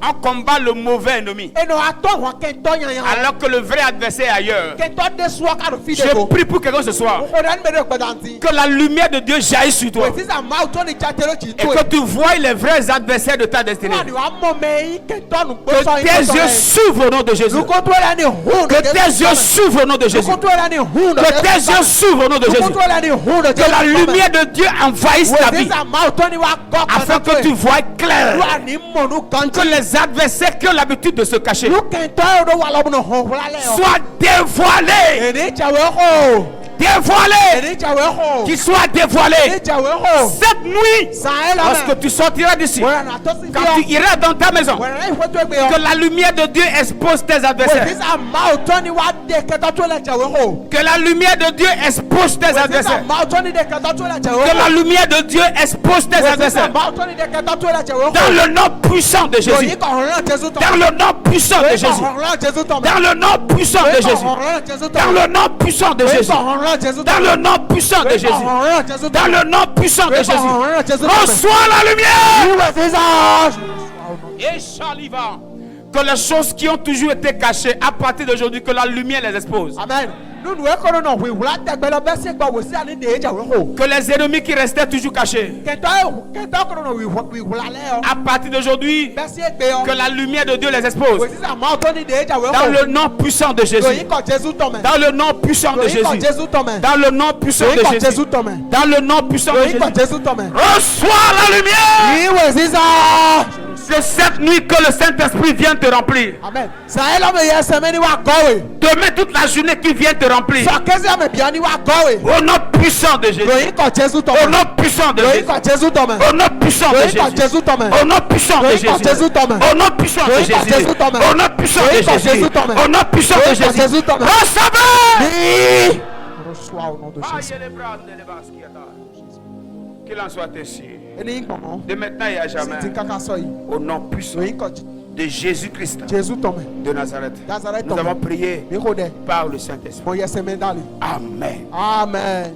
On combat le mauvais ennemi. Alors que le vrai adversaire est ailleurs. Je prie pour quelqu'un ce soir. Que la lumière de Dieu jaillisse sur toi. Et que tu vois les vrais adversaires de ta destinée. Que tes yeux s'ouvrent au nom de Jésus. Que tes yeux s'ouvrent au nom de Jésus. Que tes yeux s'ouvrent au nom de Jésus. Que la lumière de Dieu envahisse ta vie. Afin que tu vois clair. Que les adversaires qui ont l'habitude de se cacher soient dévoilés. Qu'il soit dévoilé cette nuit. Lorsque tu sortiras d'ici, quand tu iras dans ta maison, que la lumière de Dieu expose tes adversaires. Que la lumière de Dieu expose tes adversaires. Que la lumière de Dieu expose tes adversaires. Dans le nom puissant de Jésus. Dans le nom puissant de Jésus. Dans le nom puissant de Jésus. Dans le nom puissant de Jésus. Dans le nom puissant de Jésus. Dans le nom puissant de Jésus. Reçois la lumière. Et Chaliva. Que les choses qui ont toujours été cachées, à partir d'aujourd'hui, que la lumière les expose. Amen. Que les ennemis qui restaient toujours cachés, à partir d'aujourd'hui, que la lumière de Dieu les expose. Dans le nom puissant de Jésus. Dans le nom puissant de Jésus. Dans le nom puissant de Jésus. Dans le nom puissant de Jésus. Reçois la lumière. C'est cette nuit que le Saint-Esprit vient te remplir. Amen. Demain toute la journée qui vient te remplir. Au nom puissant de Jésus. Au nom puissant de Jésus. Au nom puissant de Jésus. Au nom puissant de Jésus. Au nom puissant de Jésus. Au nom puissant de Jésus. Au nom puissant de Jésus. Recevez. Reçois au nom de Jésus. Qu'il en soit ainsi. De maintenant et à jamais. Au nom puissant de Jésus-Christ de Nazareth. Nous avons prié par le Saint-Esprit. Amen. Amen.